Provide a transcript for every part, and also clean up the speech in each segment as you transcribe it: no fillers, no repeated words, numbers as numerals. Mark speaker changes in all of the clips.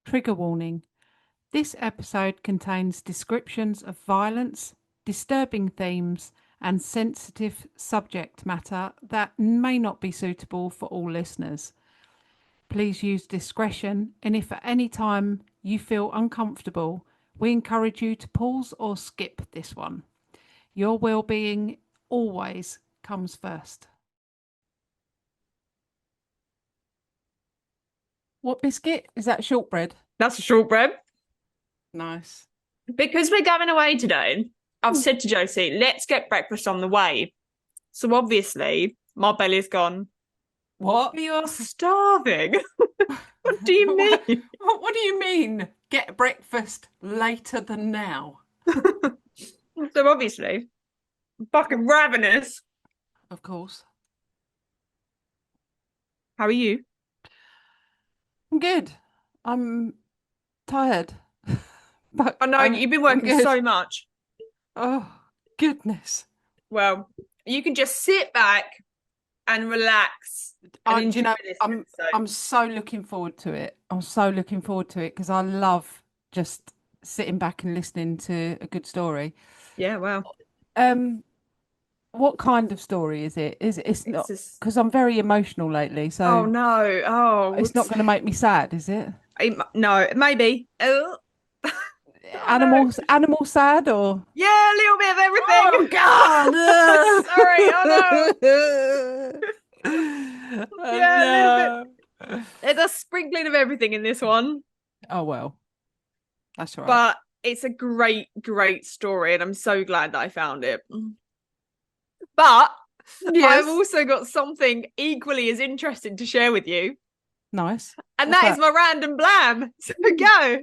Speaker 1: Trigger warning. This episode contains descriptions of violence, disturbing themes, and sensitive subject matter that may not be suitable for all listeners. Please use discretion, and if at any time you feel uncomfortable, we encourage you to pause or skip this one. Your well-being always comes first. What biscuit? Is that shortbread?
Speaker 2: That's a shortbread.
Speaker 1: Nice.
Speaker 2: Because we're going away today, I've said to Josie, let's get breakfast on the way. So obviously, my belly's gone,
Speaker 1: What?
Speaker 2: we are starving. What do you mean?
Speaker 1: What do you mean? Get breakfast later than now?
Speaker 2: So obviously, fucking ravenous.
Speaker 1: Of course.
Speaker 2: How are you?
Speaker 1: I'm good. I'm tired. But
Speaker 2: I know you've been working
Speaker 1: good.
Speaker 2: so much.
Speaker 1: Oh, goodness.
Speaker 2: Well, you can just sit back and relax. And
Speaker 1: You know,
Speaker 2: this
Speaker 1: I'm so looking forward to it. I'm so looking forward to it because I love just sitting back and listening to a good story.
Speaker 2: Yeah, wow.
Speaker 1: What kind of story is it? It's not
Speaker 2: just...
Speaker 1: because I'm very emotional lately, so
Speaker 2: Oh no. Oh,
Speaker 1: it's not going to make me sad, is it?
Speaker 2: No, maybe. Oh.
Speaker 1: Animal sad or
Speaker 2: Yeah, a little bit of everything.
Speaker 1: oh God!
Speaker 2: Sorry, oh no. Yeah, a little bit. There's a sprinkling of everything in this one.
Speaker 1: Oh well, that's all right.
Speaker 2: But it's a great, great story, and I'm so glad that I found it. But
Speaker 1: yes.
Speaker 2: I've also got something equally as interesting to share with you.
Speaker 1: Nice.
Speaker 2: And that is my random blam. So go.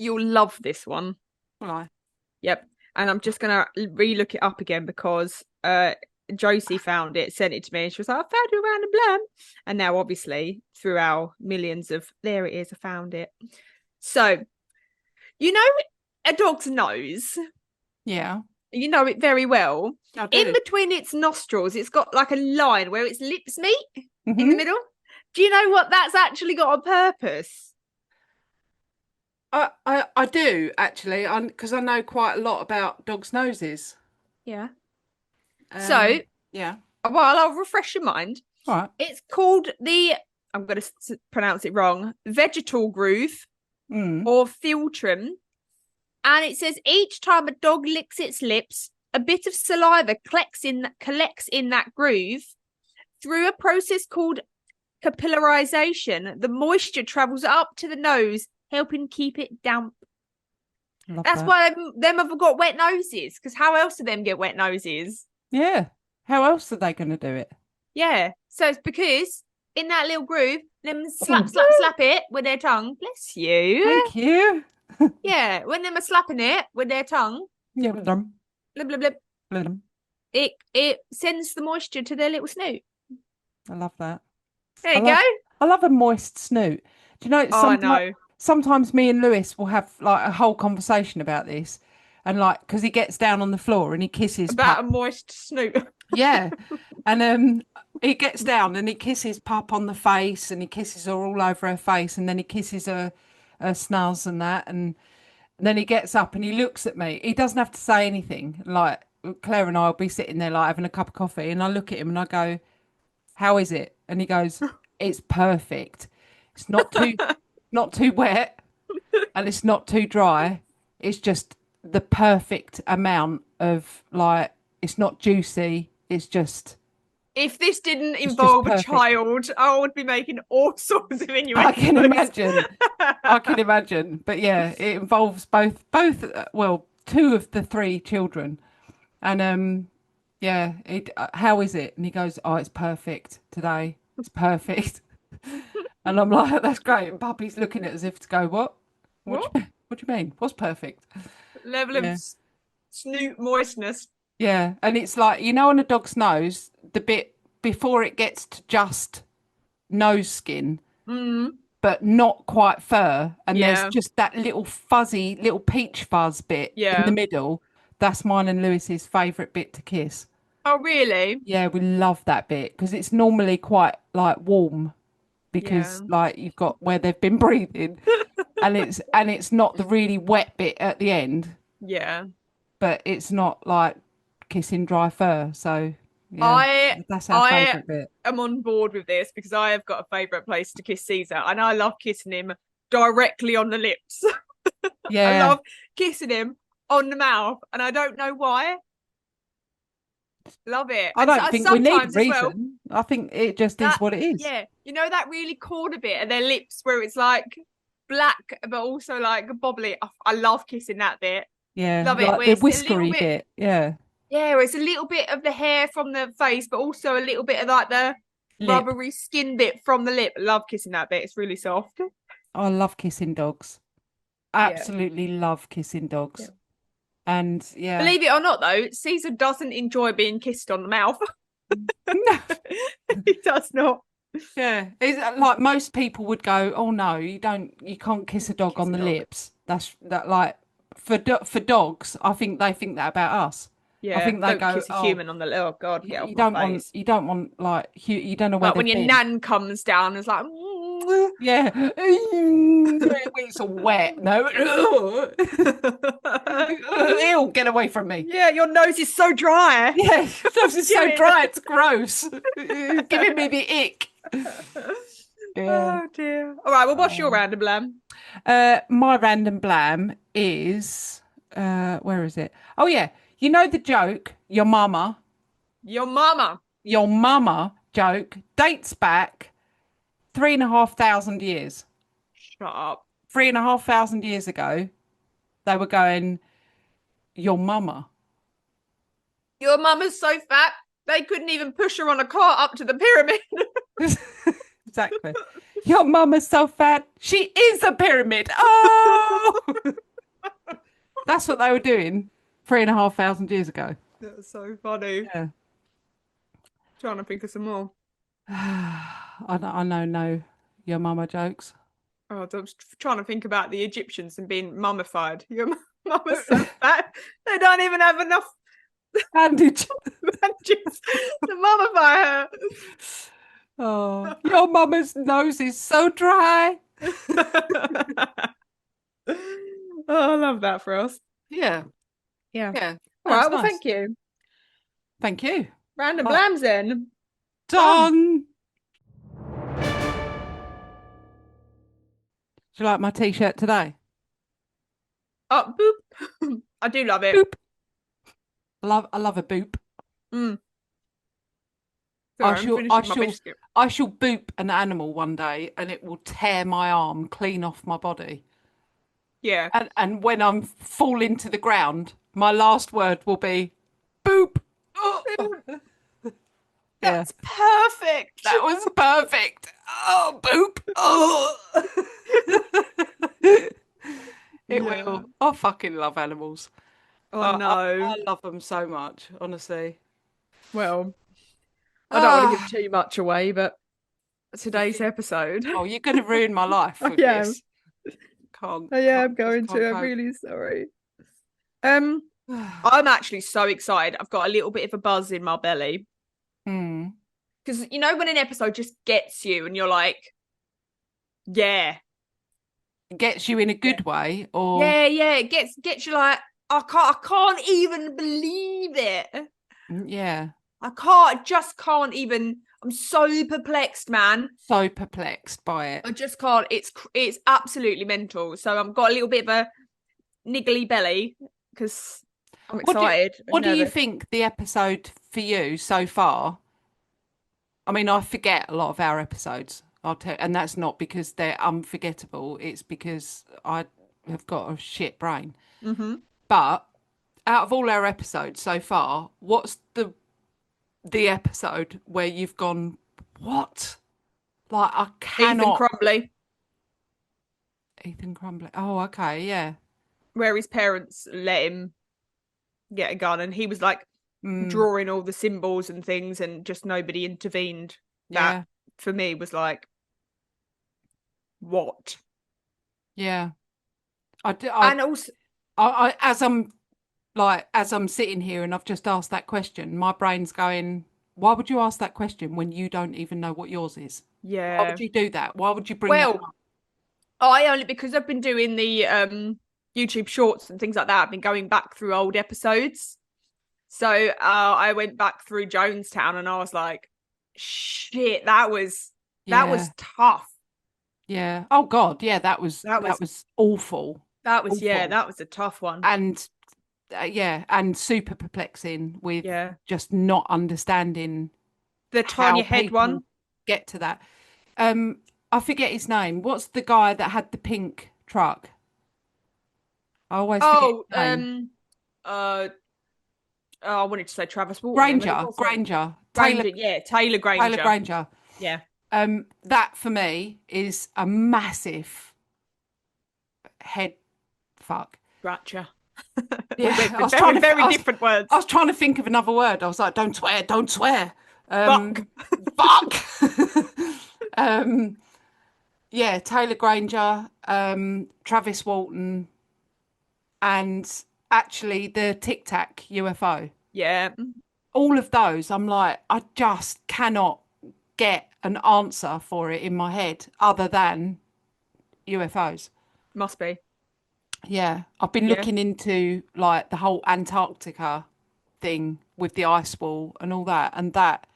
Speaker 2: You'll love this one.
Speaker 1: Right.
Speaker 2: Yep. And I'm just going to re-look it up again because Josie found it, sent it to me, and she was like, I found your random blam. And now, obviously, through our millions of, there it is, I found it. So, you know a dog's nose?
Speaker 1: Yeah.
Speaker 2: You know it very well.
Speaker 1: I do.
Speaker 2: In between its nostrils, it's got like a line where its lips meet in the middle. Do you know what that's actually got on purpose?
Speaker 1: I do actually, because I know quite a lot about dogs' noses.
Speaker 2: Yeah. So
Speaker 1: yeah.
Speaker 2: Well, I'll refresh your mind.
Speaker 1: All right.
Speaker 2: It's called I'm going to pronounce it wrong, vegetal groove or philtrum. And it says each time a dog licks its lips, a bit of saliva collects in that groove. Through a process called capillarization, the moisture travels up to the nose, helping keep it damp. That's why them have got wet noses, because how else do them get wet noses?
Speaker 1: Yeah. How else are they going to do it?
Speaker 2: Yeah. So it's because in that little groove, them slap it with their tongue. Bless you.
Speaker 1: Thank you.
Speaker 2: Yeah. When them are slapping it with their tongue.
Speaker 1: Yeah.
Speaker 2: Blub, blub, blub.
Speaker 1: Blub.
Speaker 2: It sends the moisture to their little snoot.
Speaker 1: I love that.
Speaker 2: There you go.
Speaker 1: I love a moist snoot. Do you know?
Speaker 2: I know.
Speaker 1: Sometimes me and Lewis will have like a whole conversation about this, and like because he gets down on the floor and he kisses
Speaker 2: about a moist snoot.
Speaker 1: Yeah, and he gets down and he kisses Pup on the face, and he kisses her all over her face, and then he kisses her snuzz and that, and then he gets up and he looks at me. He doesn't have to say anything. Like Claire and I will be sitting there like having a cup of coffee, and I look at him and I go, "How is it?" And he goes, "It's perfect. It's not too wet, and it's not too dry. It's just the perfect amount of like. It's not juicy. It's just."
Speaker 2: If this didn't involve a child, I would be making all sorts of innuendos.
Speaker 1: I can imagine. I can imagine. But yeah, it involves both. Well, two of the three children, and yeah. How is it? And he goes, "Oh, it's perfect today. It's perfect." And I'm like, "That's great." And Puppy's looking at us as if to go, "What? What do you mean? What's perfect?"
Speaker 2: Level of snoot moistness.
Speaker 1: Yeah, and it's like, you know, on a dog's nose, the bit before it gets to just nose skin, but not quite fur, and there's just that little fuzzy, little peach fuzz bit in the middle. That's mine and Lewis's favourite bit to kiss.
Speaker 2: Oh, really?
Speaker 1: Yeah, we love that bit because it's normally quite like warm
Speaker 2: Yeah.
Speaker 1: because like you've got where they've been breathing and it's not the really wet bit at the end,
Speaker 2: Yeah.
Speaker 1: but it's not like kissing dry fur. So yeah,
Speaker 2: I
Speaker 1: that's our
Speaker 2: I
Speaker 1: favourite bit.
Speaker 2: am on board with this because I have got a favourite place to kiss Caesar, and I love kissing him directly on the lips. I
Speaker 1: Yeah,
Speaker 2: love kissing him on the mouth, and I don't know why. Love it.
Speaker 1: I
Speaker 2: And so
Speaker 1: don't think we need
Speaker 2: sometimes as well,
Speaker 1: reason. I think it just is
Speaker 2: that
Speaker 1: what it is.
Speaker 2: yeah, you know that really corner bit of their lips where it's like black but also like bobbly. I love kissing that bit.
Speaker 1: Yeah,
Speaker 2: Love it.
Speaker 1: like
Speaker 2: Where
Speaker 1: the
Speaker 2: it's a little
Speaker 1: whiskery
Speaker 2: bit,
Speaker 1: bit. Yeah,
Speaker 2: yeah, where it's a little bit of the hair from the face, but also a little bit of like the
Speaker 1: lip.
Speaker 2: rubbery skin bit from the lip. Love kissing that bit. It's really soft.
Speaker 1: I love kissing dogs.
Speaker 2: Yeah.
Speaker 1: Absolutely love kissing
Speaker 2: Yeah.
Speaker 1: dogs. And yeah,
Speaker 2: Believe it or not, though, Caesar doesn't enjoy being kissed on the mouth.
Speaker 1: no,
Speaker 2: He does not.
Speaker 1: yeah, it's like most people would go, "Oh no, you can't kiss a dog
Speaker 2: Kiss
Speaker 1: on
Speaker 2: a
Speaker 1: the
Speaker 2: dog.
Speaker 1: lips." That's that like for dogs. I think they think that about us. I
Speaker 2: Yeah,
Speaker 1: think they
Speaker 2: don't
Speaker 1: go,
Speaker 2: kiss a
Speaker 1: "Oh,
Speaker 2: human on the lip. Oh God, get off
Speaker 1: you
Speaker 2: my
Speaker 1: don't want
Speaker 2: face.
Speaker 1: you don't want like you don't know where
Speaker 2: Like when
Speaker 1: they've
Speaker 2: your
Speaker 1: been."
Speaker 2: nan comes down, it's like,
Speaker 1: Yeah, it's all wet. No, ew, get away from me.
Speaker 2: yeah, your nose is so dry.
Speaker 1: Yeah, this is so
Speaker 2: Doing.
Speaker 1: dry, it's gross. Giving me the ick. Yeah.
Speaker 2: Oh dear. All right, well, what's your
Speaker 1: Oh.
Speaker 2: random lamb?
Speaker 1: My random blam is where is it? Oh yeah, you know the joke,
Speaker 2: Your mama.
Speaker 1: your mama joke dates back 3,500 years.
Speaker 2: Shut up.
Speaker 1: 3,500 years ago, they were going, your mama.
Speaker 2: Your mama's so fat they couldn't even push her on a cart up to the pyramid.
Speaker 1: Exactly. Your mama's so fat, she is a pyramid. Oh, that's what they were doing 3,500 years ago.
Speaker 2: That's so funny.
Speaker 1: Yeah.
Speaker 2: Trying to think of some more.
Speaker 1: I know no your mama jokes.
Speaker 2: Oh, I was trying to think about the Egyptians and being mummified. Your mama's so fat they don't even have enough
Speaker 1: Bandage.
Speaker 2: bandages to mummify her.
Speaker 1: Oh, your mama's nose is so dry.
Speaker 2: Oh, I love that for us.
Speaker 1: Yeah,
Speaker 2: Yeah.
Speaker 1: yeah.
Speaker 2: All
Speaker 1: That's
Speaker 2: right. Well,
Speaker 1: nice.
Speaker 2: thank you.
Speaker 1: Thank you.
Speaker 2: Random
Speaker 1: Right.
Speaker 2: lambs then. Fun.
Speaker 1: Done. Do you like my t-shirt today?
Speaker 2: Oh, boop. I do love it.
Speaker 1: Boop. I love a boop.
Speaker 2: Mm.
Speaker 1: I
Speaker 2: Sorry, I'm
Speaker 1: shall I
Speaker 2: finishing my
Speaker 1: shall
Speaker 2: biscuit.
Speaker 1: I shall boop an animal one day and it will tear my arm clean off my body.
Speaker 2: Yeah.
Speaker 1: And when I'm falling to the ground, my last word will be boop. Oh. Yeah,
Speaker 2: That's perfect.
Speaker 1: that was perfect. Oh, boop. Oh. It
Speaker 2: Yeah.
Speaker 1: will. I fucking love animals.
Speaker 2: Oh no.
Speaker 1: I love them so much, honestly.
Speaker 2: Well, I don't want to give
Speaker 1: Ah,
Speaker 2: too much away, but today's episode.
Speaker 1: oh, you're going to ruin my life
Speaker 2: I
Speaker 1: with
Speaker 2: am.
Speaker 1: this. Can't.
Speaker 2: I
Speaker 1: Can't
Speaker 2: am
Speaker 1: just
Speaker 2: going
Speaker 1: can't
Speaker 2: to. I'm
Speaker 1: cope.
Speaker 2: really sorry. Um, I'm actually so excited. I've got a little bit of a buzz in my belly
Speaker 1: Hmm.
Speaker 2: because you know when an episode just gets you and you're like, yeah,
Speaker 1: Gets you in a good way, or
Speaker 2: yeah. It gets you like, I can't even believe it.
Speaker 1: yeah,
Speaker 2: I just can't even. I'm so perplexed, man.
Speaker 1: so perplexed by it.
Speaker 2: I just can't. It's absolutely mental. So I've got a little bit of a niggly belly because I'm
Speaker 1: What do
Speaker 2: excited and
Speaker 1: what do you
Speaker 2: nervous.
Speaker 1: think the episode for you so far? I mean, I forget a lot of our episodes. I'll tell, and that's not because they're unforgettable. It's because I have got a shit brain.
Speaker 2: Mm-hmm.
Speaker 1: But out of all our episodes so far, what's the episode where you've gone, what? Like I
Speaker 2: Ethan
Speaker 1: cannot.
Speaker 2: Crumbly,
Speaker 1: Ethan Crumbly. Oh, okay, yeah.
Speaker 2: where his parents let him get a gun, and he was like
Speaker 1: Mm,
Speaker 2: drawing all the symbols and things, and just nobody intervened. That
Speaker 1: yeah,
Speaker 2: for me was like, what?
Speaker 1: yeah. I, do-
Speaker 2: And also,
Speaker 1: as I'm like as I'm sitting here and I've just asked that question, my brain's going, why would you ask that question when you don't even know what yours is? Why
Speaker 2: Yeah.
Speaker 1: would you do that? Why would you bring that
Speaker 2: Well,
Speaker 1: up?
Speaker 2: I only because I've been doing the YouTube shorts and things like that. I've been going back through old episodes. So I went back through Jonestown and I was like, shit, that
Speaker 1: Yeah.
Speaker 2: was tough.
Speaker 1: Yeah. Oh God. Yeah. That was
Speaker 2: That
Speaker 1: that
Speaker 2: was
Speaker 1: was awful. Awful.
Speaker 2: that was a tough one.
Speaker 1: And yeah, and super perplexing with
Speaker 2: Yeah.
Speaker 1: just not understanding
Speaker 2: The
Speaker 1: how
Speaker 2: Tanya Head
Speaker 1: people
Speaker 2: one.
Speaker 1: get to that. Um, I forget his name. What's the guy that had the pink truck? I always forget
Speaker 2: Oh,
Speaker 1: his name.
Speaker 2: uh oh, I wanted to say Travis Walton then, but it
Speaker 1: Granger,
Speaker 2: wasn't.
Speaker 1: Granger, Taylor,
Speaker 2: Granger, yeah, Taylor
Speaker 1: Taylor
Speaker 2: Granger.
Speaker 1: Granger.
Speaker 2: Yeah.
Speaker 1: That for me is a massive head fuck.
Speaker 2: Gotcha. We
Speaker 1: Yeah,
Speaker 2: went
Speaker 1: I
Speaker 2: with
Speaker 1: was trying
Speaker 2: very,
Speaker 1: to,
Speaker 2: very different
Speaker 1: I
Speaker 2: words.
Speaker 1: was trying to think of another word. I was like, don't swear, don't swear.
Speaker 2: Fuck.
Speaker 1: Fuck. um, yeah, Taylor Granger, Travis Walton, and actually the Tic Tac UFO.
Speaker 2: Yeah,
Speaker 1: All of those, I'm like, I just cannot get an answer for it in my head other than UFOs.
Speaker 2: must be.
Speaker 1: Yeah, I've been
Speaker 2: Yeah.
Speaker 1: looking into like the whole Antarctica thing with the ice wall and all that, and that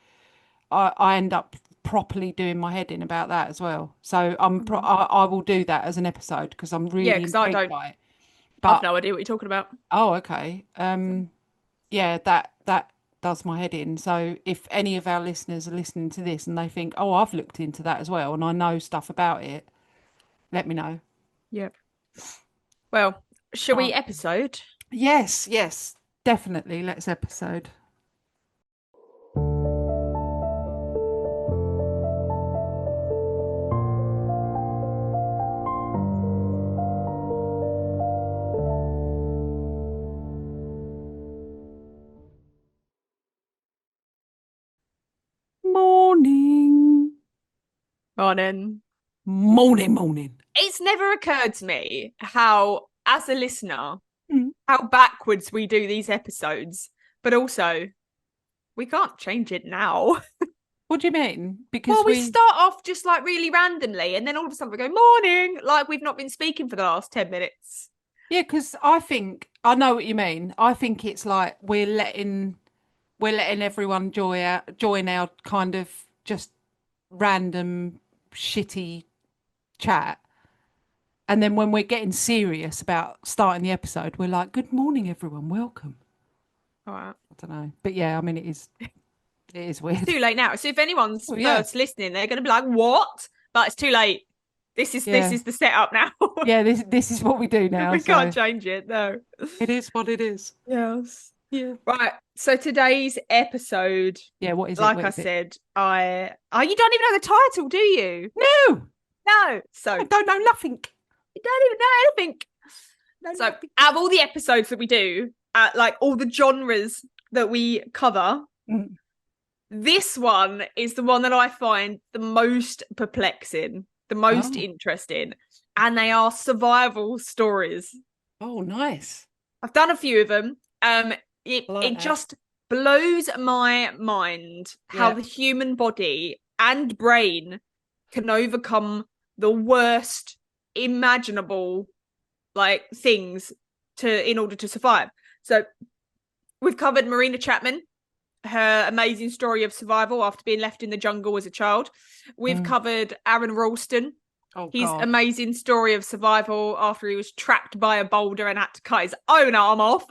Speaker 1: I end up properly doing my head in about that as well. So
Speaker 2: Mhm.
Speaker 1: I will do that as an episode because I'm
Speaker 2: Yeah,
Speaker 1: really
Speaker 2: because I
Speaker 1: intrigued
Speaker 2: don't.
Speaker 1: by it.
Speaker 2: I've
Speaker 1: But
Speaker 2: no idea what you're talking about.
Speaker 1: oh, okay.
Speaker 2: So,
Speaker 1: Yeah, that does my head in. So if any of our listeners are listening to this and they think, oh, I've looked into that as well and I know stuff about it, let me know.
Speaker 2: yeah. Well, shall we
Speaker 1: Oh,
Speaker 2: episode?
Speaker 1: yes, yes, definitely. Let's episode. Morning.
Speaker 2: Morning.
Speaker 1: Morning, morning.
Speaker 2: It's never occurred to me how, as a listener,
Speaker 1: Mm.
Speaker 2: how backwards we do these episodes, but also we can't change it now.
Speaker 1: What do you mean?
Speaker 2: Well,
Speaker 1: Because
Speaker 2: we
Speaker 1: we,
Speaker 2: start off just like really randomly, and then all of a sudden we go morning, like we've not been speaking for the last 10 minutes.
Speaker 1: yeah, because I think I know what you mean. I think it's like we're letting everyone join our kind of just random shitty chat. And then when we're getting serious about starting the episode, we're like, "Good morning, everyone. Welcome."
Speaker 2: All right.
Speaker 1: I don't know, but yeah, I mean, it is
Speaker 2: It's
Speaker 1: weird.
Speaker 2: too late now. So if anyone's
Speaker 1: Oh yeah,
Speaker 2: first listening, they're going to be like, "What?" But it's too late. This
Speaker 1: yeah,
Speaker 2: is the setup now.
Speaker 1: yeah. This is what we do now.
Speaker 2: We can't
Speaker 1: So
Speaker 2: change it. No.
Speaker 1: it is what it is.
Speaker 2: Yes.
Speaker 1: Yeah.
Speaker 2: Right. So today's episode,
Speaker 1: Yeah. What is it?
Speaker 2: like
Speaker 1: What
Speaker 2: I
Speaker 1: is it?
Speaker 2: said, you don't even know the title, do you?
Speaker 1: No,
Speaker 2: No. So
Speaker 1: I don't know nothing.
Speaker 2: you don't even know anything.
Speaker 1: No,
Speaker 2: So
Speaker 1: nothing.
Speaker 2: out of all the episodes that we do, like all the genres that we cover,
Speaker 1: Mm.
Speaker 2: this one is the one that I find the most perplexing, the most
Speaker 1: Oh,
Speaker 2: interesting, and they are survival stories.
Speaker 1: oh, nice.
Speaker 2: I've done a few of them.
Speaker 1: I like
Speaker 2: It
Speaker 1: that.
Speaker 2: just blows my mind how
Speaker 1: Yeah.
Speaker 2: the human body and brain can overcome the worst imaginable like things to in order to survive. So we've covered Marina Chapman, her amazing story of survival after being left in the jungle as a child. We've
Speaker 1: Mm.
Speaker 2: covered Aaron Ralston,
Speaker 1: Oh
Speaker 2: his
Speaker 1: God.
Speaker 2: amazing story of survival after he was trapped by a boulder and had to cut his own arm off.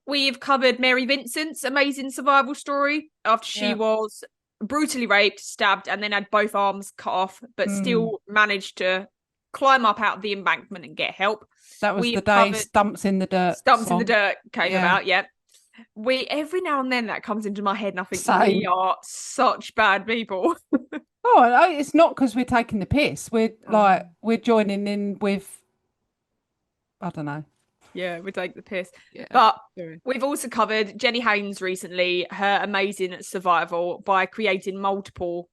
Speaker 2: We've covered Mary Vincent's amazing survival story after she
Speaker 1: Yeah.
Speaker 2: was brutally raped, stabbed, and then had both arms cut off, but
Speaker 1: Mm.
Speaker 2: still managed to climb up out of the embankment and get help.
Speaker 1: That was the
Speaker 2: We've
Speaker 1: day
Speaker 2: covered
Speaker 1: Stumps in the Dirt
Speaker 2: Stumps in the
Speaker 1: song.
Speaker 2: Dirt came
Speaker 1: Yeah.
Speaker 2: about, yeah. We every now and then that comes into my head and I think we
Speaker 1: Same.
Speaker 2: are such bad people.
Speaker 1: Oh, it's not because we're taking the piss. We're
Speaker 2: Oh.
Speaker 1: like we're joining in with I don't know.
Speaker 2: Yeah, we take the piss.
Speaker 1: Yeah.
Speaker 2: But
Speaker 1: Sorry.
Speaker 2: we've also covered Jenny Haynes recently, her amazing survival by creating multiple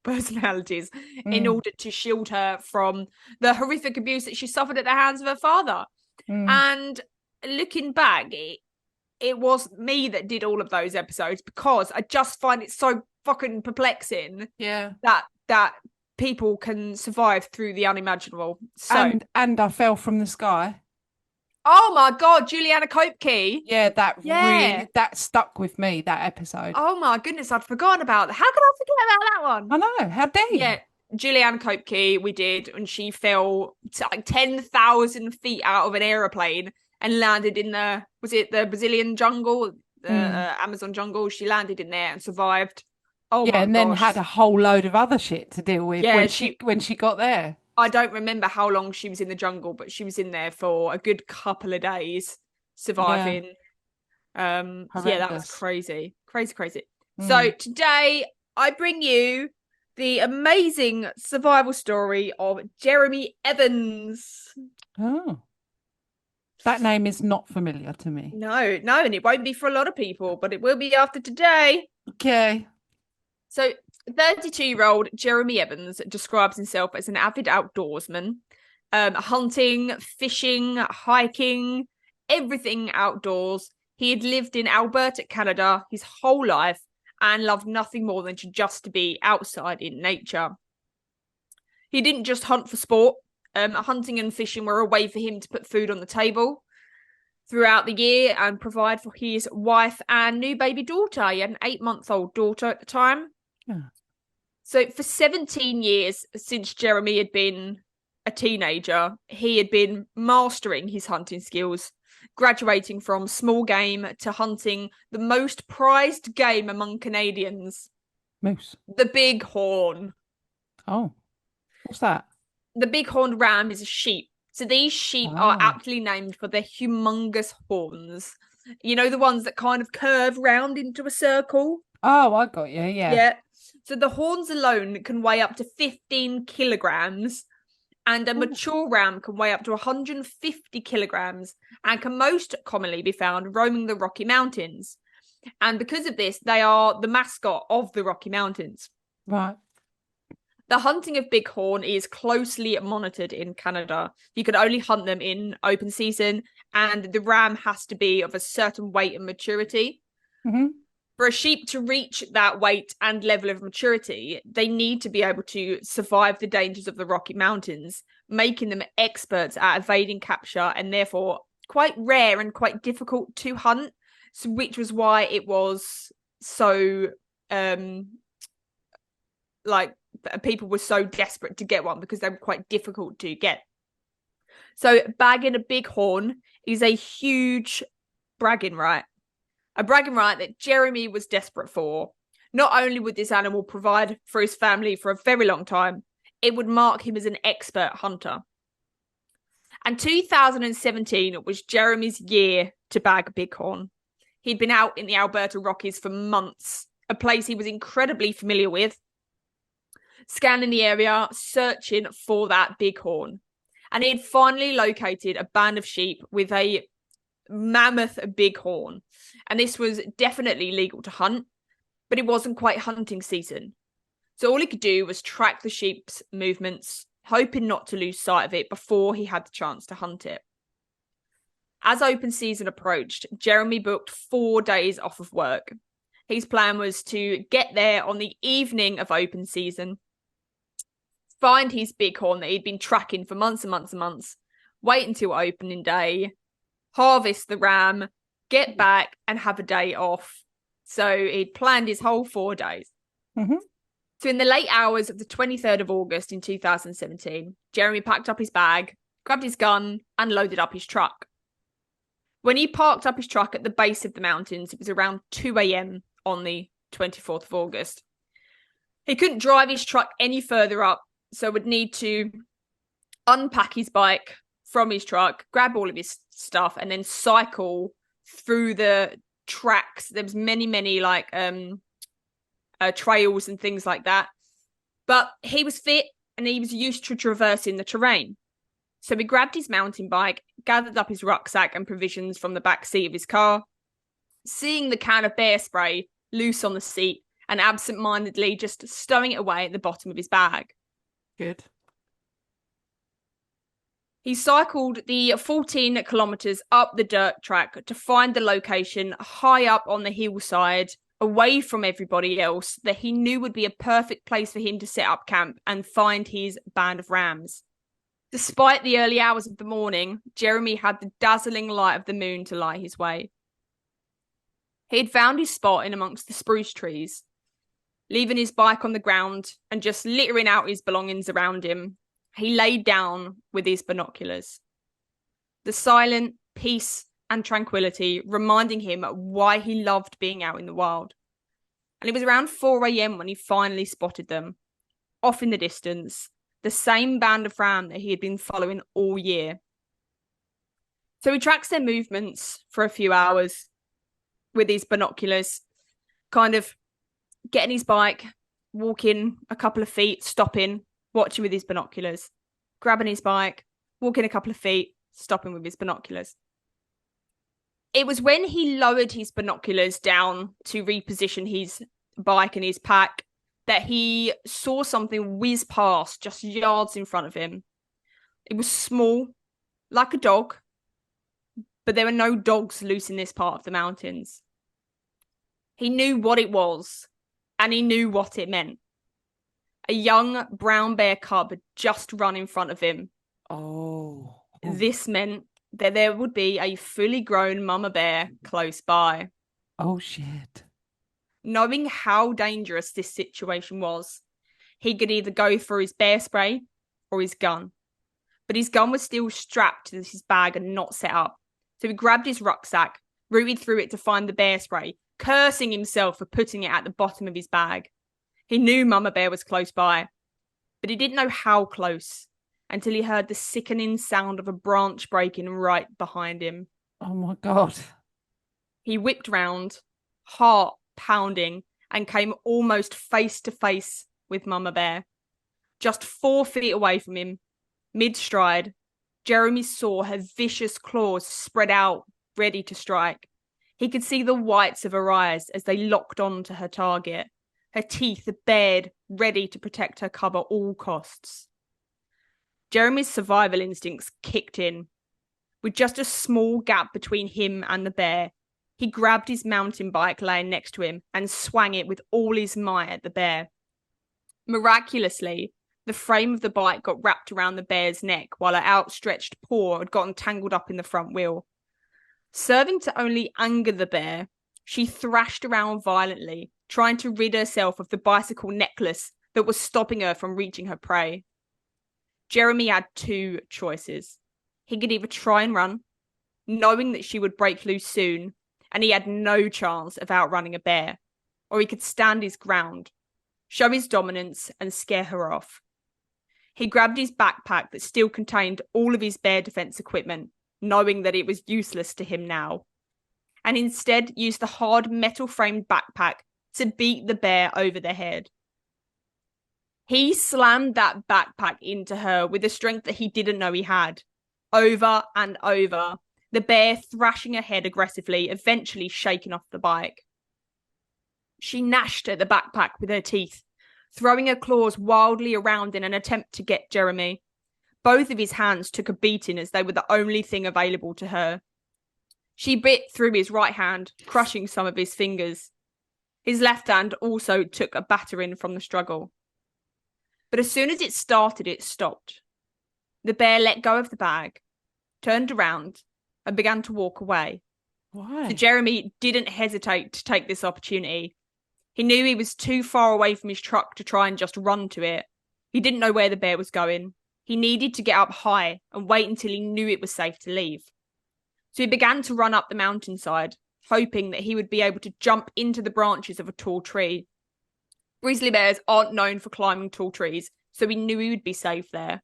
Speaker 2: personalities in
Speaker 1: Mm.
Speaker 2: order to shield her from the horrific abuse that she suffered at the hands of her father.
Speaker 1: Mm.
Speaker 2: And looking back, it was me that did all of those episodes because I just find it so fucking perplexing.
Speaker 1: Yeah.
Speaker 2: That people can survive through the unimaginable. So,
Speaker 1: And I fell from the sky.
Speaker 2: oh my God, Juliana Kopke.
Speaker 1: Yeah,
Speaker 2: Yeah.
Speaker 1: that stuck with me, that episode.
Speaker 2: Oh my goodness, I'd forgotten about that. How could I forget about that one?
Speaker 1: I know. How dare you?
Speaker 2: Yeah, Julianne Kopke, we did, and she fell to like 10,000 feet out of an aeroplane and landed in was it the Brazilian jungle, the Amazon jungle? She landed in there and survived. Oh
Speaker 1: Yeah,
Speaker 2: my
Speaker 1: and then
Speaker 2: gosh.
Speaker 1: had a whole load of other shit to deal with
Speaker 2: Yeah,
Speaker 1: when she got there.
Speaker 2: I don't remember how long she was in the jungle, but she was in there for a good couple of days
Speaker 1: Yeah,
Speaker 2: surviving. Yeah, that was
Speaker 1: horrendous.
Speaker 2: crazy. Crazy. So today I bring you the amazing survival story of Jeremy Evans.
Speaker 1: Oh, that name is not familiar to me.
Speaker 2: No, and it won't be for a lot of people, but it will be after today.
Speaker 1: Okay.
Speaker 2: So 32-year-old Jeremy Evans describes himself as an avid outdoorsman, hunting, fishing, hiking, everything outdoors. He had lived in Alberta, Canada his whole life and loved nothing more than to be outside in nature. He didn't just hunt for sport. Hunting and fishing were a way for him to put food on the table throughout the year and provide for his wife and new baby daughter. He had an 8-month-old daughter at the time.
Speaker 1: Yeah.
Speaker 2: So for 17 years since Jeremy had been a teenager, he had been mastering his hunting skills, graduating from small game to hunting the most prized game among Canadians.
Speaker 1: Moose.
Speaker 2: The bighorn.
Speaker 1: Oh, what's that?
Speaker 2: The bighorn ram is a sheep. So these sheep are aptly named for their humongous horns. You know, the ones that kind of curve round into a circle?
Speaker 1: Oh, I got you. Yeah.
Speaker 2: Yeah. So the horns alone can weigh up to 15 kilograms, and a mature ram can weigh up to 150 kilograms and can most commonly be found roaming the Rocky Mountains. And because of this, they are the mascot of the Rocky Mountains.
Speaker 1: Right.
Speaker 2: The hunting of bighorn is closely monitored in Canada. You can only hunt them in open season, and the ram has to be of a certain weight and maturity.
Speaker 1: Mm-hmm.
Speaker 2: For a sheep to reach that weight and level of maturity, they need to be able to survive the dangers of the Rocky Mountains, making them experts at evading capture and therefore quite rare and quite difficult to hunt, which was why it was so people were so desperate to get one because they were quite difficult to get. So bagging a bighorn is a huge bragging right. A bragging right that Jeremy was desperate for. Not only would this animal provide for his family for a very long time, it would mark him as an expert hunter. And 2017 was Jeremy's year to bag a bighorn. He'd been out in the Alberta Rockies for months, a place he was incredibly familiar with, scanning the area, searching for that bighorn. And he had finally located a band of sheep with a mammoth bighorn. And this was definitely legal to hunt, but it wasn't quite hunting season. So all he could do was track the sheep's movements, hoping not to lose sight of it before he had the chance to hunt it. As open season approached, Jeremy booked 4 days off of work. His plan was to get there on the evening of open season, find his bighorn that he'd been tracking for months and months and months, wait until opening day, harvest the ram, get back and have a day off. So he'd planned his whole 4 days.
Speaker 1: Mm-hmm.
Speaker 2: So in the late hours of the 23rd of August in 2017, Jeremy packed up his bag, grabbed his gun and loaded up his truck. When he parked up his truck at the base of the mountains, it was around 2 a.m. on the 24th of August. He couldn't drive his truck any further up, so would need to unpack his bike from his truck, grab all of his stuff, and then cycle through the tracks. There was many trails and things like that. But he was fit and he was used to traversing the terrain. So he grabbed his mountain bike, gathered up his rucksack and provisions from the back seat of his car, seeing the can of bear spray loose on the seat and absent-mindedly just stowing it away at the bottom of his bag.
Speaker 1: Good.
Speaker 2: He cycled the 14 kilometers up the dirt track to find the location high up on the hillside, away from everybody else, that he knew would be a perfect place for him to set up camp and find his band of rams. Despite the early hours of the morning, Jeremy had the dazzling light of the moon to light his way. He had found his spot in amongst the spruce trees, leaving his bike on the ground and just littering out his belongings around him. He laid down with his binoculars. The silent peace and tranquility reminding him why he loved being out in the wild. And it was around 4 a.m. when he finally spotted them, off in the distance, the same band of ram that he had been following all year. So he tracks their movements for a few hours with his binoculars, kind of getting his bike, walking a couple of feet, stopping, watching with his binoculars, grabbing his bike, walking a couple of feet, stopping with his binoculars. It was when he lowered his binoculars down to reposition his bike and his pack that he saw something whiz past just yards in front of him. It was small, like a dog, but there were no dogs loose in this part of the mountains. He knew what it was, and he knew what it meant. A young brown bear cub had just run in front of him.
Speaker 1: Oh.
Speaker 2: This meant that there would be a fully grown mama bear close by.
Speaker 1: Oh, shit.
Speaker 2: Knowing how dangerous this situation was, he could either go for his bear spray or his gun. But his gun was still strapped to his bag and not set up. So he grabbed his rucksack, rooted through it to find the bear spray, cursing himself for putting it at the bottom of his bag. He knew Mama Bear was close by, but he didn't know how close until he heard the sickening sound of a branch breaking right behind him.
Speaker 1: Oh my God.
Speaker 2: He whipped round, heart pounding, and came almost face to face with Mama Bear. Just 4 feet away from him, mid-stride, Jeremy saw her vicious claws spread out, ready to strike. He could see the whites of her eyes as they locked on to her target, her teeth bared, ready to protect her cub at all costs. Jeremy's survival instincts kicked in. With just a small gap between him and the bear, he grabbed his mountain bike laying next to him and swung it with all his might at the bear. Miraculously, the frame of the bike got wrapped around the bear's neck while her outstretched paw had gotten tangled up in the front wheel. Serving to only anger the bear, she thrashed around violently, trying to rid herself of the bicycle necklace that was stopping her from reaching her prey. Jeremy had 2 choices. He could either try and run, knowing that she would break loose soon, and he had no chance of outrunning a bear, or he could stand his ground, show his dominance, and scare her off. He grabbed his backpack that still contained all of his bear defense equipment, knowing that it was useless to him now, and instead used the hard metal-framed backpack to beat the bear over the head. He slammed that backpack into her with a strength that he didn't know he had, over and over, the bear thrashing her head aggressively, eventually shaking off the bike. She gnashed at the backpack with her teeth, throwing her claws wildly around in an attempt to get Jeremy. Both of his hands took a beating as they were the only thing available to her. She bit through his right hand, crushing some of his fingers. His left hand also took a battering from the struggle. But as soon as it started, it stopped. The bear let go of the bag, turned around, and began to walk away.
Speaker 1: Why?
Speaker 2: So Jeremy didn't hesitate to take this opportunity. He knew he was too far away from his truck to try and just run to it. He didn't know where the bear was going. He needed to get up high and wait until he knew it was safe to leave. So he began to run up the mountainside, hoping that he would be able to jump into the branches of a tall tree. Grizzly bears aren't known for climbing tall trees, so he knew he would be safe there.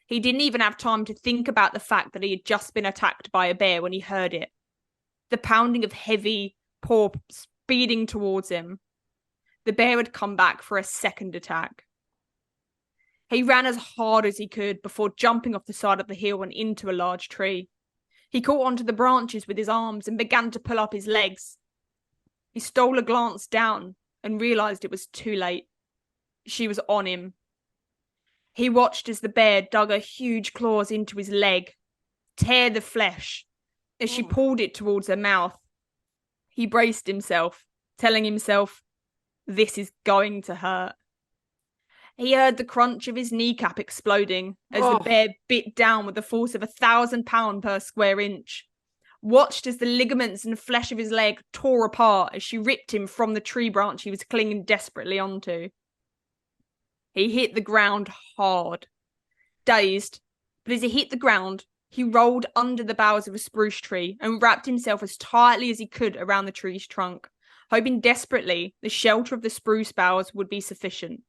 Speaker 2: He didn't even have time to think about the fact that he had just been attacked by a bear when he heard it. The pounding of heavy paw speeding towards him. The bear had come back for a second attack. He ran as hard as he could before jumping off the side of the hill and into a large tree. He caught onto the branches with his arms and began to pull up his legs. He stole a glance down and realised it was too late. She was on him. He watched as the bear dug her huge claws into his leg, tear the flesh as she pulled it towards her mouth. He braced himself, telling himself, this is going to hurt. He heard the crunch of his kneecap exploding as the bear bit down with the force of 1,000 pounds per square inch. Watched as the ligaments and flesh of his leg tore apart as she ripped him from the tree branch he was clinging desperately onto. He hit the ground hard, dazed, but as he hit the ground, he rolled under the boughs of a spruce tree and wrapped himself as tightly as he could around the tree's trunk, hoping desperately the shelter of the spruce boughs would be sufficient.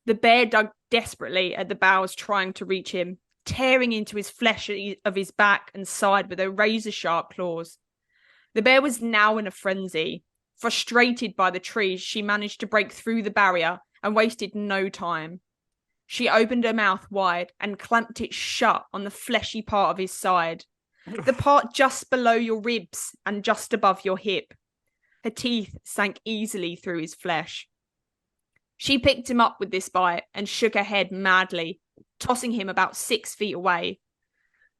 Speaker 2: The bear dug desperately at the boughs, trying to reach him, tearing into his flesh of his back and side with her razor-sharp claws. The bear was now in a frenzy. Frustrated by the trees, she managed to break through the barrier and wasted no time. She opened her mouth wide and clamped it shut on the fleshy part of his side, the part just below your ribs and just above your hip. Her teeth sank easily through his flesh. She picked him up with this bite and shook her head madly, tossing him about 6 feet away.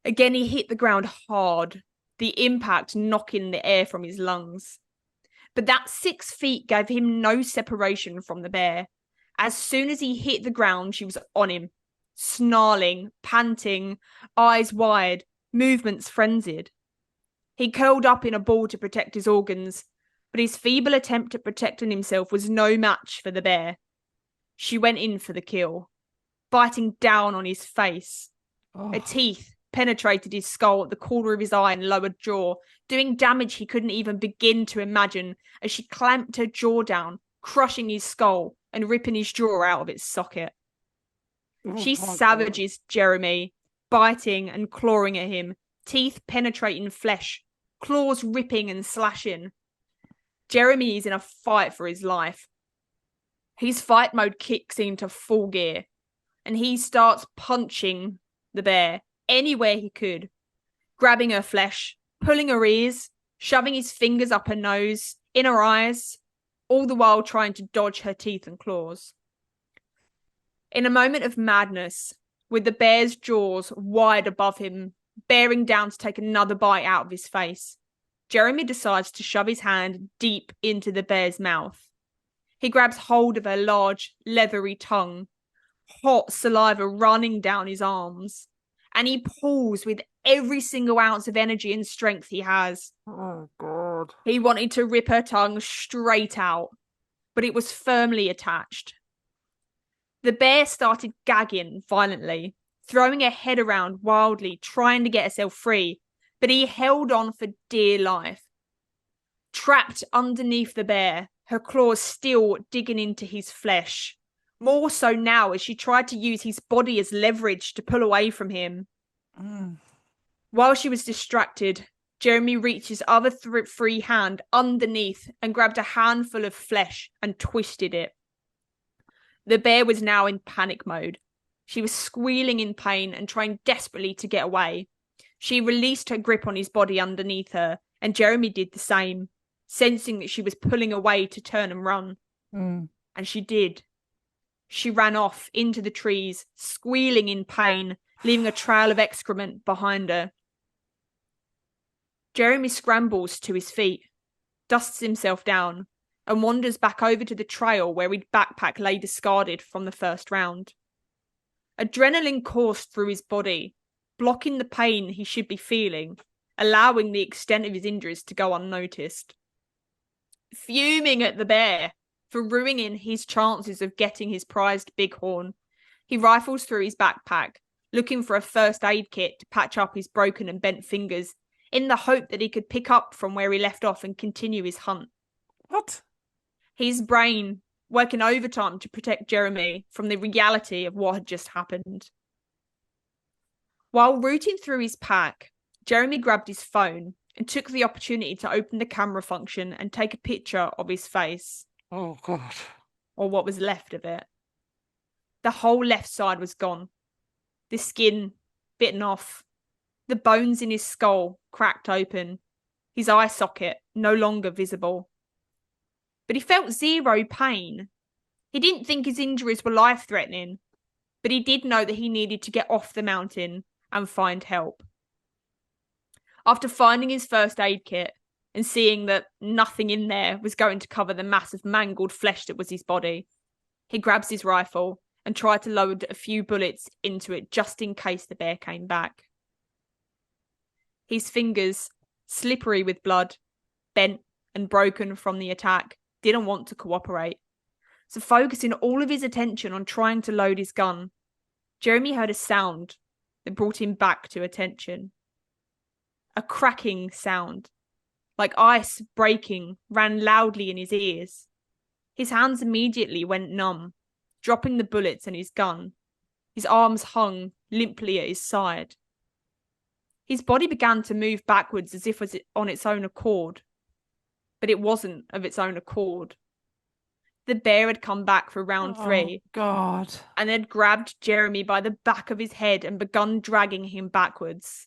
Speaker 2: Again, he hit the ground hard, the impact knocking the air from his lungs. But that 6 feet gave him no separation from the bear. As soon as he hit the ground, she was on him, snarling, panting, eyes wide, movements frenzied. He curled up in a ball to protect his organs, but his feeble attempt at protecting himself was no match for the bear. She went in for the kill, biting down on his face. Her teeth penetrated his skull at the corner of his eye and lower jaw, doing damage he couldn't even begin to imagine as she clamped her jaw down, crushing his skull and ripping his jaw out of its socket. She savages Jeremy, biting and clawing at him, teeth penetrating flesh, claws ripping and slashing. Jeremy is in a fight for his life. His fight mode kicks into full gear, and he starts punching the bear anywhere he could, grabbing her flesh, pulling her ears, shoving his fingers up her nose, in her eyes, all the while trying to dodge her teeth and claws. In a moment of madness, with the bear's jaws wide above him, bearing down to take another bite out of his face, Jeremy decides to shove his hand deep into the bear's mouth. He grabs hold of her large, leathery tongue, hot saliva running down his arms, and he pulls with every single ounce of energy and strength he has.
Speaker 1: Oh, God.
Speaker 2: He wanted to rip her tongue straight out, but it was firmly attached. The bear started gagging violently, throwing her head around wildly, trying to get herself free, but he held on for dear life. Trapped underneath the bear, her claws still digging into his flesh, more so now as she tried to use his body as leverage to pull away from him. While she was distracted, Jeremy reached his other free hand underneath and grabbed a handful of flesh and twisted it. The bear was now in panic mode. She was squealing in pain and trying desperately to get away. She released her grip on his body underneath her, and Jeremy did the same, sensing that she was pulling away to turn and run. And she did. She ran off into the trees, squealing in pain, leaving a trail of excrement behind her. Jeremy scrambles to his feet, dusts himself down, and wanders back over to the trail where his backpack lay discarded from the first round. Adrenaline coursed through his body, blocking the pain he should be feeling, allowing the extent of his injuries to go unnoticed. Fuming at the bear for ruining his chances of getting his prized bighorn, he rifles through his backpack, looking for a first aid kit to patch up his broken and bent fingers, in the hope that he could pick up from where he left off and continue his hunt.
Speaker 1: What?
Speaker 2: His brain working overtime to protect Jeremy from the reality of what had just happened. While rooting through his pack, Jeremy grabbed his phone and took the opportunity to open the camera function and take a picture of his face.
Speaker 1: Oh, God.
Speaker 2: Or what was left of it. The whole left side was gone. The skin bitten off. The bones in his skull cracked open. His eye socket no longer visible. But he felt zero pain. He didn't think his injuries were life-threatening. but he did know that he needed to get off the mountain and find help. After finding his first aid kit and seeing that nothing in there was going to cover the mass of mangled flesh that was his body, he grabs his rifle and tried to load a few bullets into it just in case the bear came back. His fingers, slippery with blood, bent and broken from the attack, didn't want to cooperate. So focusing all of his attention on trying to load his gun, Jeremy heard a sound that brought him back to attention. A cracking sound, like ice breaking, ran loudly in his ears. His hands immediately went numb, dropping the bullets and his gun. His arms hung limply at his side. His body began to move backwards as if it was on its own accord, but it wasn't of its own accord. The bear had come back for round 3.
Speaker 1: Oh, God.
Speaker 2: And had grabbed Jeremy by the back of his head and begun dragging him backwards.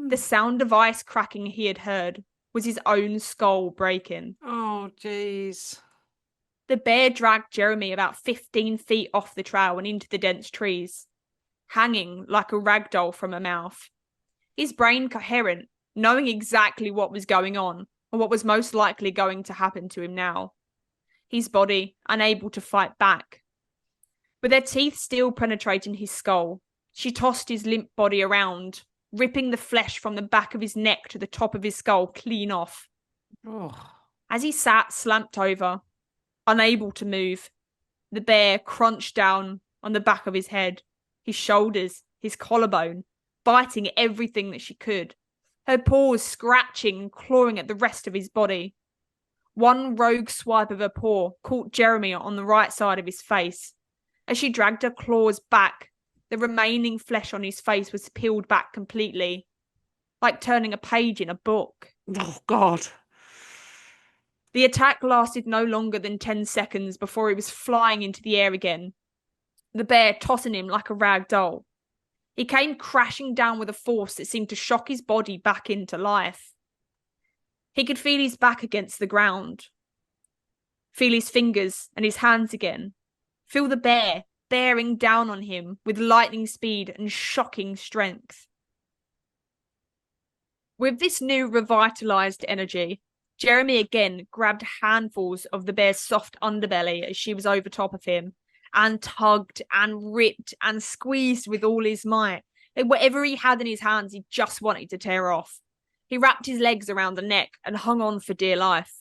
Speaker 2: The sound of ice cracking he had heard was his own skull breaking.
Speaker 1: Oh, jeez.
Speaker 2: The bear dragged Jeremy about 15 feet off the trail and into the dense trees, hanging like a rag doll from a mouth. His brain coherent, knowing exactly what was going on and what was most likely going to happen to him now. His body unable to fight back. With her teeth still penetrating his skull, she tossed his limp body around, ripping the flesh from the back of his neck to the top of his skull clean off.
Speaker 1: Oh.
Speaker 2: As he sat slumped over, unable to move, the bear crunched down on the back of his head, his shoulders, his collarbone, biting everything that she could, her paws scratching and clawing at the rest of his body. One rogue swipe of her paw caught Jeremy on the right side of his face. As she dragged her claws back, the remaining flesh on his face was peeled back completely, like turning a page in a book.
Speaker 1: Oh, God.
Speaker 2: The attack lasted no longer than 10 seconds before he was flying into the air again, the bear tossing him like a rag doll. He came crashing down with a force that seemed to shock his body back into life. He could feel his back against the ground, feel his fingers and his hands again, feel the bear bearing down on him with lightning speed and shocking strength. With this new revitalized energy, Jeremy again grabbed handfuls of the bear's soft underbelly as she was over top of him, and tugged and ripped and squeezed with all his might. Whatever he had in his hands, he just wanted to tear off. He wrapped his legs around the neck and hung on for dear life.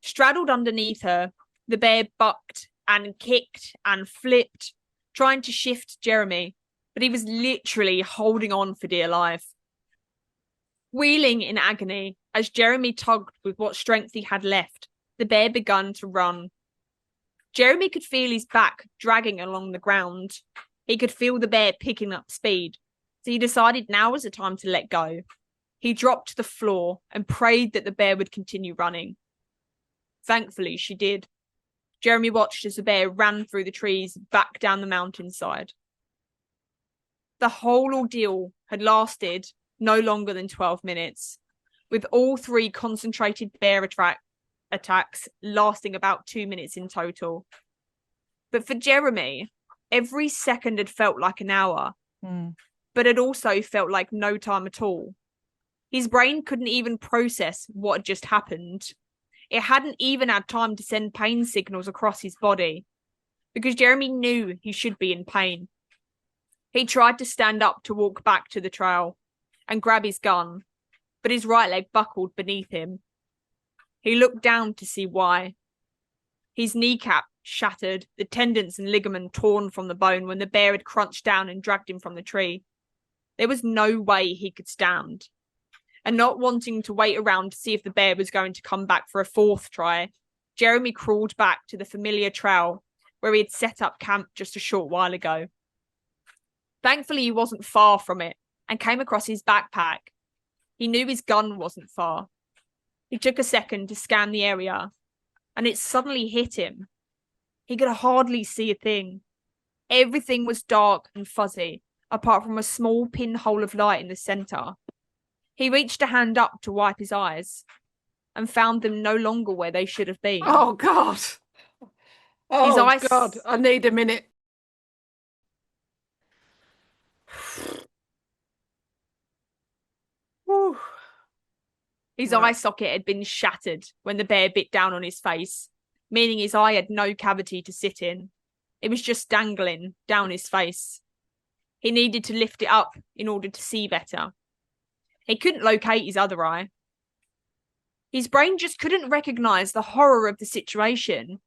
Speaker 2: Straddled underneath her, the bear bucked and kicked and flipped, trying to shift Jeremy, but he was literally holding on for dear life. Wheeling in agony, as Jeremy tugged with what strength he had left, the bear began to run. Jeremy could feel his back dragging along the ground. He could feel the bear picking up speed, so he decided now was the time to let go. He dropped to the floor and prayed that the bear would continue running. Thankfully, she did. Jeremy watched as the bear ran through the trees back down the mountainside. The whole ordeal had lasted no longer than 12 minutes, with all 3 concentrated bear attacks lasting about 2 minutes in total. But for Jeremy, every second had felt like an hour, but it also felt like no time at all. His brain couldn't even process what had just happened. It hadn't even had time to send pain signals across his body, because Jeremy knew he should be in pain. He tried to stand up to walk back to the trail and grab his gun, but his right leg buckled beneath him. He looked down to see why. His kneecap shattered, the tendons and ligament torn from the bone when the bear had crunched down and dragged him from the tree. There was no way he could stand. And not wanting to wait around to see if the bear was going to come back for a 4th try, Jeremy crawled back to the familiar trail where he had set up camp just a short while ago. Thankfully, he wasn't far from it and came across his backpack. He knew his gun wasn't far. He took a second to scan the area, and it suddenly hit him. He could hardly see a thing. Everything was dark and fuzzy, apart from a small pinhole of light in the centre. He reached a hand up to wipe his eyes, and found them no longer where they should have been.
Speaker 1: Oh, God. Oh,
Speaker 2: His eyes...
Speaker 1: God. I need a minute.
Speaker 2: His eye socket had been shattered when the bear bit down on his face, meaning his eye had no cavity to sit in. It was just dangling down his face. He needed to lift it up in order to see better. He couldn't locate his other eye. His brain just couldn't recognise the horror of the situation,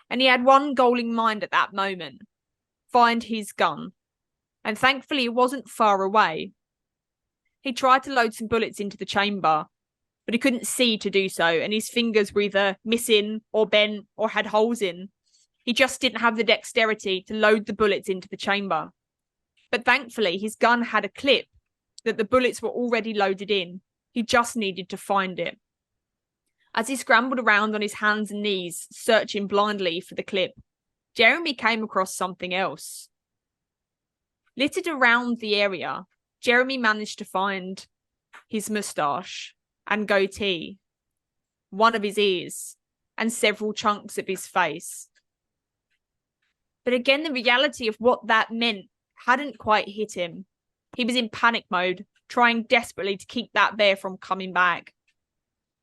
Speaker 2: and he had one goal in mind at that moment: find his gun. And thankfully it wasn't far away. He tried to load some bullets into the chamber, but he couldn't see to do so, and his fingers were either missing or bent or had holes in. He just didn't have the dexterity to load the bullets into the chamber. But thankfully, his gun had a clip that the bullets were already loaded in. He just needed to find it. As he scrambled around on his hands and knees, searching blindly for the clip, Jeremy came across something else. Littered around the area, Jeremy managed to find his moustache and goatee, one of his ears, and several chunks of his face. But again, the reality of what that meant hadn't quite hit him. He was in panic mode, trying desperately to keep that bear from coming back.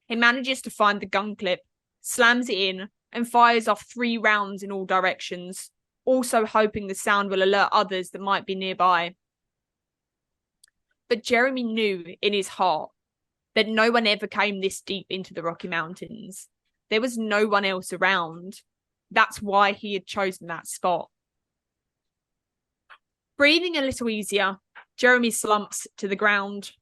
Speaker 2: He manages to find the gun clip, slams it in, and fires off 3 rounds in all directions, also hoping the sound will alert others that might be nearby. But Jeremy knew in his heart that no one ever came this deep into the Rocky Mountains. There was no one else around. That's why he had chosen that spot. Breathing a little easier, Jeremy slumps to the ground.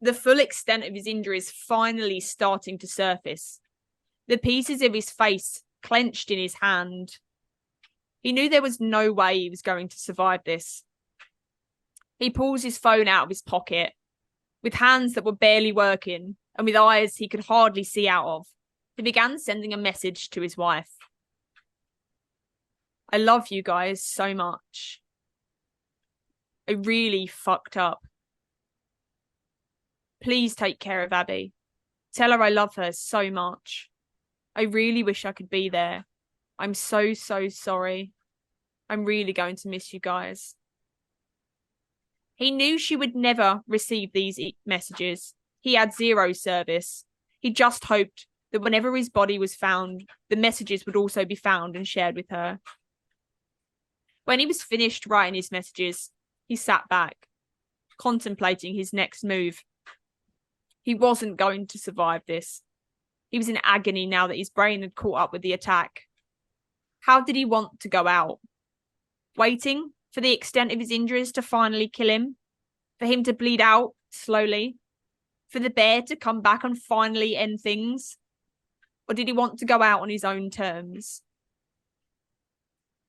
Speaker 2: The full extent of his injuries finally starting to surface. The pieces of his face clenched in his hand. He knew there was no way he was going to survive this. He pulls his phone out of his pocket. With hands that were barely working and with eyes he could hardly see out of, he began sending a message to his wife. I love you guys so much. I really fucked up. Please take care of Abby. Tell her I love her so much. I really wish I could be there. I'm so sorry. I'm really going to miss you guys. He knew she would never receive these messages. He had 0 service. He just hoped that whenever his body was found, the messages would also be found and shared with her. When he was finished writing his messages, he sat back, contemplating his next move. He wasn't going to survive this. He was in agony now that his brain had caught up with the attack. How did he want to go out? Waiting for the extent of his injuries to finally kill him? For him to bleed out slowly? For the bear to come back and finally end things? Or did he want to go out on his own terms?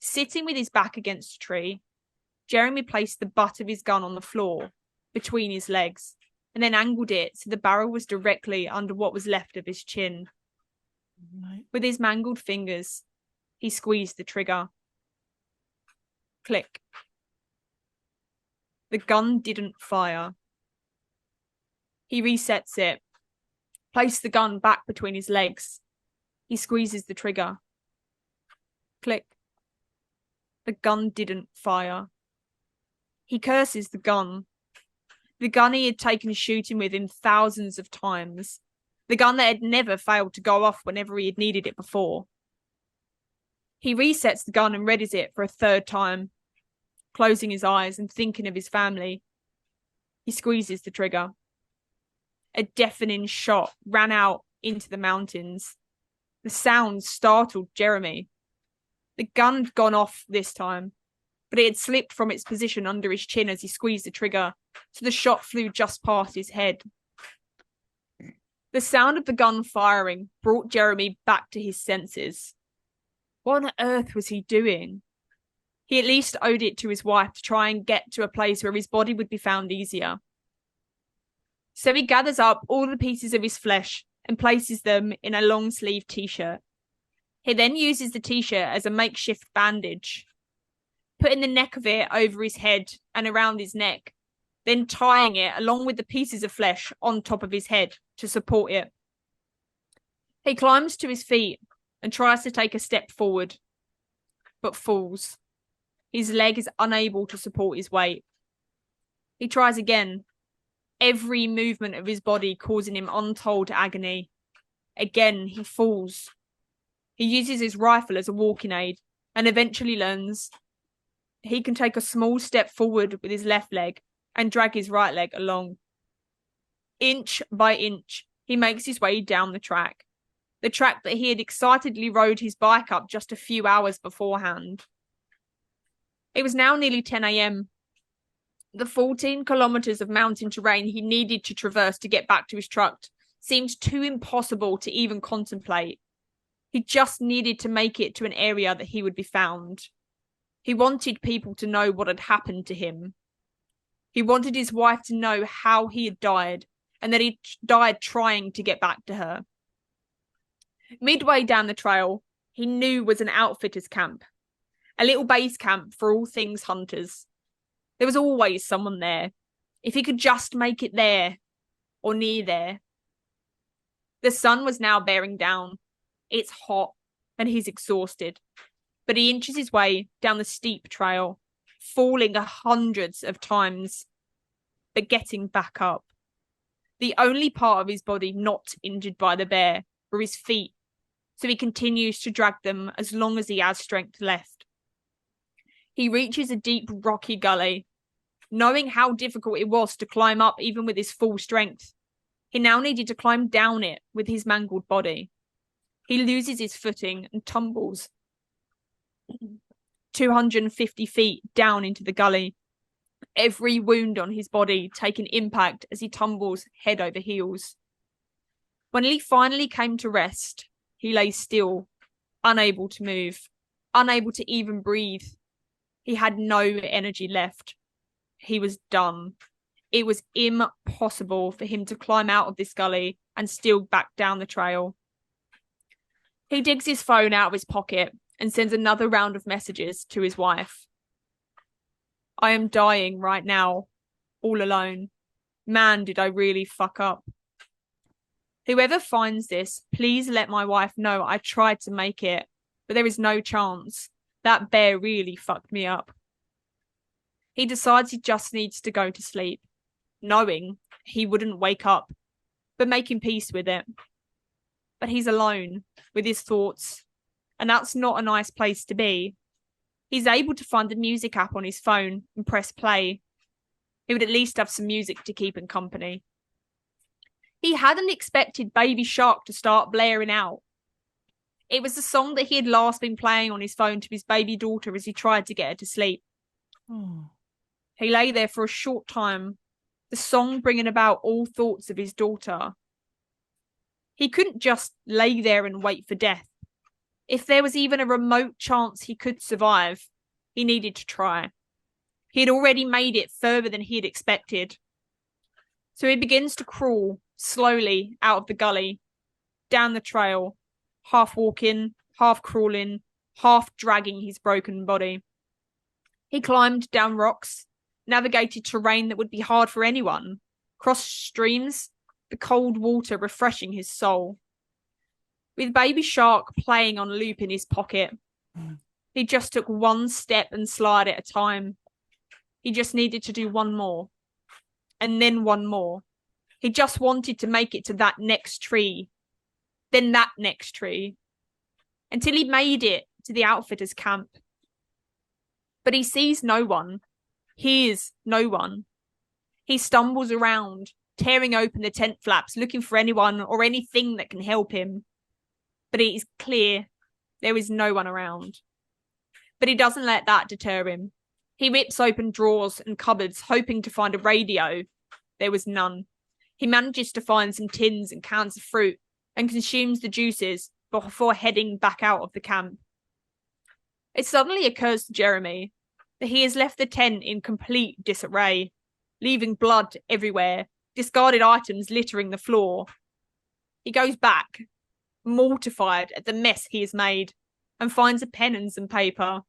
Speaker 2: Sitting with his back against a tree, Jeremy placed the butt of his gun on the floor between his legs and then angled it so the barrel was directly under what was left of his chin.
Speaker 1: Right.
Speaker 2: With his mangled fingers, he squeezed the trigger. Click. The gun didn't fire. He resets it, placed the gun back between his legs. He squeezes the trigger. Click. The gun didn't fire. He curses the gun. The gun he had taken shooting with him thousands of times. The gun that had never failed to go off whenever he had needed it before. He resets the gun and readies it for a 3rd time, closing his eyes and thinking of his family. He squeezes the trigger. A deafening shot ran out into the mountains. The sound startled Jeremy. The gun had gone off this time, but it had slipped from its position under his chin as he squeezed the trigger, so the shot flew just past his head. The sound of the gun firing brought Jeremy back to his senses. What on earth was he doing? He at least owed it to his wife to try and get to a place where his body would be found easier. So he gathers up all the pieces of his flesh and places them in a long-sleeve t-shirt. He then uses the t-shirt as a makeshift bandage, putting the neck of it over his head and around his neck, then tying it along with the pieces of flesh on top of his head to support it. He climbs to his feet and tries to take a step forward, but falls. His leg is unable to support his weight. He tries again, every movement of his body causing him untold agony. Again, he falls. He uses his rifle as a walking aid and eventually learns he can take a small step forward with his left leg and drag his right leg along. Inch by inch, he makes his way down the track that he had excitedly rode his bike up just a few hours beforehand. It was now nearly 10 a.m. The 14 kilometers of mountain terrain he needed to traverse to get back to his truck seemed too impossible to even contemplate. He just needed to make it to an area that he would be found. He wanted people to know what had happened to him. He wanted his wife to know how he had died and that he died trying to get back to her. Midway down the trail, he knew was an outfitter's camp, a little base camp for all things hunters. There was always someone there, if he could just make it there or near there. The sun was now bearing down. It's hot and he's exhausted, but he inches his way down the steep trail, falling hundreds of times, but getting back up. The only part of his body not injured by the bear were his feet, so he continues to drag them as long as he has strength left. He reaches a deep, rocky gully. Knowing how difficult it was to climb up even with his full strength, he now needed to climb down it with his mangled body. He loses his footing and tumbles 250 feet down into the gully, every wound on his body taking impact as he tumbles head over heels. When he finally came to rest, he lay still, unable to move, unable to even breathe. He had no energy left. He was done. It was impossible for him to climb out of this gully and still back down the trail. He digs his phone out of his pocket and sends another round of messages to his wife. I am dying right now, all alone. Man, did I really fuck up. Whoever finds this, please let my wife know I tried to make it, but there is no chance. That bear really fucked me up. He decides he just needs to go to sleep, knowing he wouldn't wake up, but making peace with it. But he's alone with his thoughts, and that's not a nice place to be. He's able to find the music app on his phone and press play. He would at least have some music to keep him company. He hadn't expected Baby Shark to start blaring out. It was the song that he had last been playing on his phone to his baby daughter as he tried to get her to sleep. He lay there for a short time, the song bringing about all thoughts of his daughter. He couldn't just lay there and wait for death. If there was even a remote chance he could survive, he needed to try. He had already made it further than he had expected. So he begins to crawl slowly out of the gully, down the trail, half walking, half crawling, half dragging his broken body. He climbed down rocks, navigated terrain that would be hard for anyone, crossed streams, the cold water refreshing his soul. With Baby Shark playing on loop in his pocket, he just took one step and slide at a time. He just needed to do one more, and then one more. He just wanted to make it to that next tree, then that next tree, until he made it to the outfitter's camp. But he sees no one, hears no one. He stumbles around, tearing open the tent flaps, looking for anyone or anything that can help him. But it is clear there is no one around. But he doesn't let that deter him. He rips open drawers and cupboards, hoping to find a radio. There was none. He manages to find some tins and cans of fruit and consumes the juices before heading back out of the camp. It suddenly occurs to Jeremy that he has left the tent in complete disarray, leaving blood everywhere, discarded items littering the floor. He goes back, mortified at the mess he has made, and finds a pen and some paper.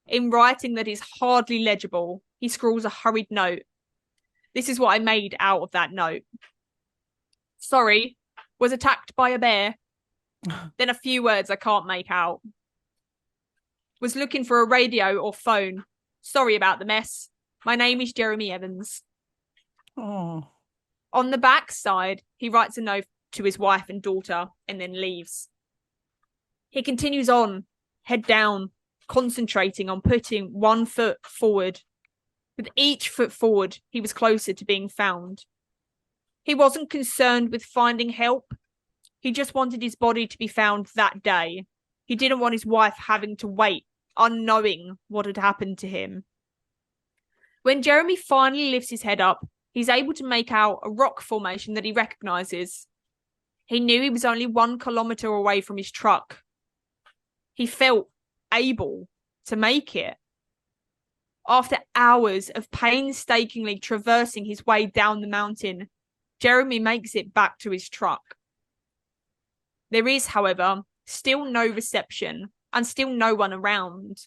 Speaker 2: In writing that is hardly legible, he scrawls a hurried note. This is what I made out of that note. Sorry, was attacked by a bear. Then a few words I can't make out. Was looking for a radio or phone. Sorry about the mess. My name is Jeremy Evans.
Speaker 1: Oh.
Speaker 2: On the back side, he writes a note to his wife and daughter and then leaves. He continues on, head down, concentrating on putting one foot forward. With each foot forward, he was closer to being found. He wasn't concerned with finding help. He just wanted his body to be found that day. He didn't want his wife having to wait, unknowing what had happened to him. When Jeremy finally lifts his head up, he's able to make out a rock formation that he recognizes. He knew he was only 1 kilometer away from his truck. He felt able to make it. After hours of painstakingly traversing his way down the mountain, Jeremy makes it back to his truck. There is, however, still no reception and still no one around.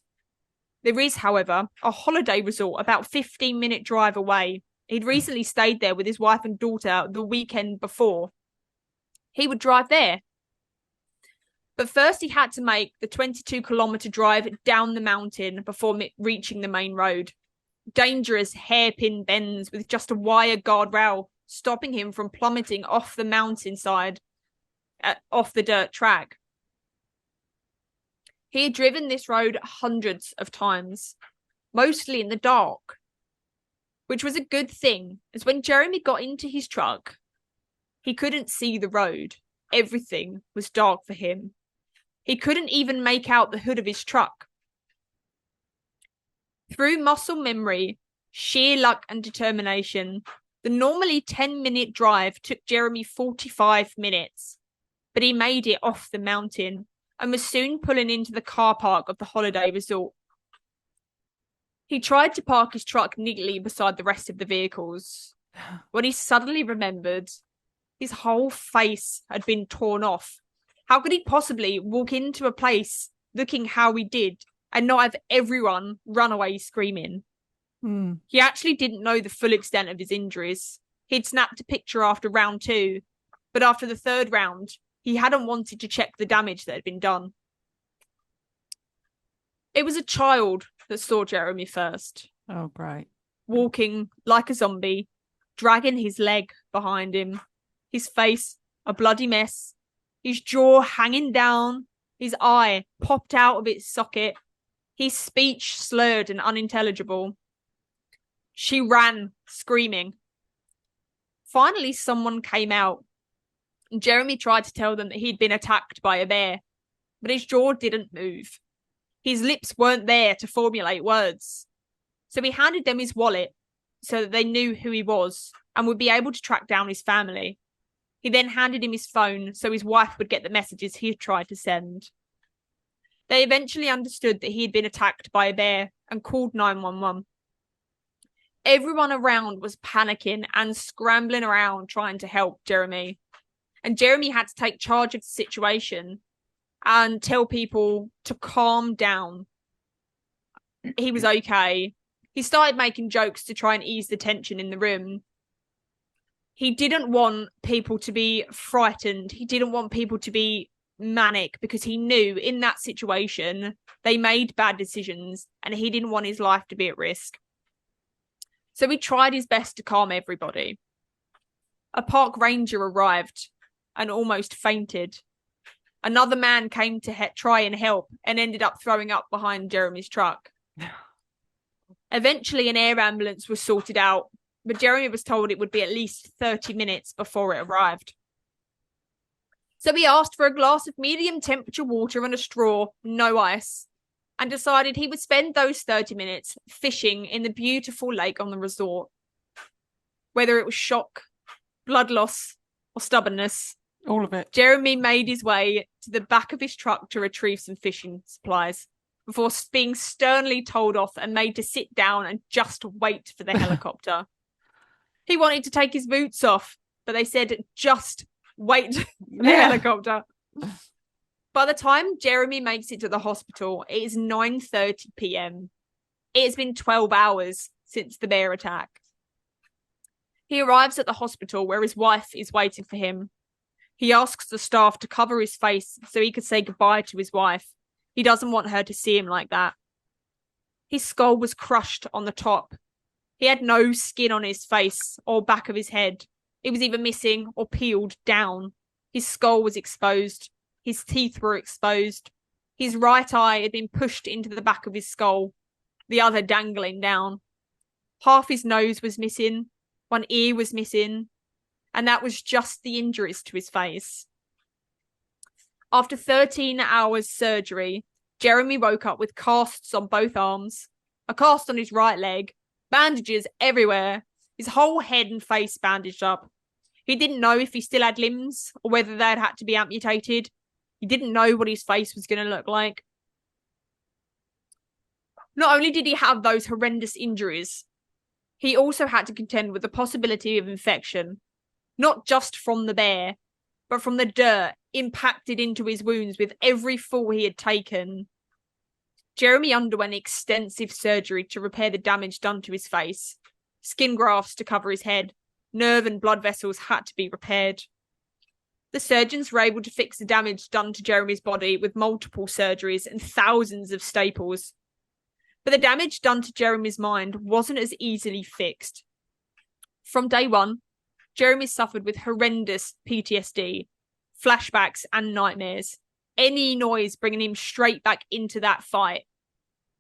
Speaker 2: There is, however, a holiday resort about 15-minute drive away. He'd recently stayed there with his wife and daughter the weekend before. He would drive there. But first he had to make the 22-kilometer drive down the mountain before reaching the main road. Dangerous hairpin bends with just a wire guardrail stopping him from plummeting off the mountainside, off the dirt track. He had driven this road hundreds of times, mostly in the dark, which was a good thing, as when Jeremy got into his truck, he couldn't see the road. Everything was dark for him. He couldn't even make out the hood of his truck. Through muscle memory, sheer luck and determination, the normally 10-minute drive took Jeremy 45 minutes, but he made it off the mountain and was soon pulling into the car park of the holiday resort. He tried to park his truck neatly beside the rest of the vehicles when he suddenly remembered his whole face had been torn off. How could he possibly walk into a place looking how he did and not have everyone run away screaming? He actually didn't know the full extent of his injuries. He'd snapped a picture after round 2, but after the 3rd round, he hadn't wanted to check the damage that had been done. It was a child that saw Jeremy first.
Speaker 1: Oh, great.
Speaker 2: Walking like a zombie, dragging his leg behind him, his face a bloody mess, his jaw hanging down, his eye popped out of its socket, his speech slurred and unintelligible. She ran, screaming. Finally, someone came out. Jeremy tried to tell them that he'd been attacked by a bear, but his jaw didn't move. His lips weren't there to formulate words. So he handed them his wallet so that they knew who he was and would be able to track down his family. He then handed him his phone so his wife would get the messages he had tried to send. They eventually understood that he had been attacked by a bear and called 911. Everyone around was panicking and scrambling around trying to help Jeremy. And Jeremy had to take charge of the situation and tell people to calm down. He was okay. He started making jokes to try and ease the tension in the room. He didn't want people to be frightened. He didn't want people to be manic because he knew in that situation they made bad decisions and he didn't want his life to be at risk. So he tried his best to calm everybody. A park ranger arrived and almost fainted. Another man came to try and help and ended up throwing up behind Jeremy's truck. Eventually, an air ambulance was sorted out, but Jeremy was told it would be at least 30 minutes before it arrived. So he asked for a glass of medium temperature water and a straw, no ice, and decided he would spend those 30 minutes fishing in the beautiful lake on the resort. Whether it was shock, blood loss, or stubbornness,
Speaker 1: all of it,
Speaker 2: Jeremy made his way to the back of his truck to retrieve some fishing supplies before being sternly told off and made to sit down and just wait for the helicopter. He wanted to take his boots off, but they said just wait for the helicopter. By the time Jeremy makes it to the hospital, it is 9:30 p.m. It has been 12 hours since the bear attack. He arrives at the hospital where his wife is waiting for him. He asks the staff to cover his face so he could say goodbye to his wife. He doesn't want her to see him like that. His skull was crushed on the top, He had no skin on his face or back of his head. It was either missing or peeled down. His skull was exposed. His teeth were exposed. His right eye had been pushed into the back of his skull, the other dangling down. Half his nose was missing. One ear was missing. And that was just the injuries to his face. After 13 hours surgery, Jeremy woke up with casts on both arms, a cast on his right leg, bandages everywhere, his whole head and face bandaged up. He didn't know if he still had limbs or whether they'd had to be amputated. He didn't know what his face was going to look like. Not only did he have those horrendous injuries, he also had to contend with the possibility of infection, not just from the bear, but from the dirt impacted into his wounds with every fall he had taken. Jeremy underwent extensive surgery to repair the damage done to his face. Skin grafts to cover his head. Nerve and blood vessels had to be repaired. The surgeons were able to fix the damage done to Jeremy's body with multiple surgeries and thousands of staples. But the damage done to Jeremy's mind wasn't as easily fixed. From day one, Jeremy suffered with horrendous PTSD, flashbacks and nightmares. Any noise bringing him straight back into that fight.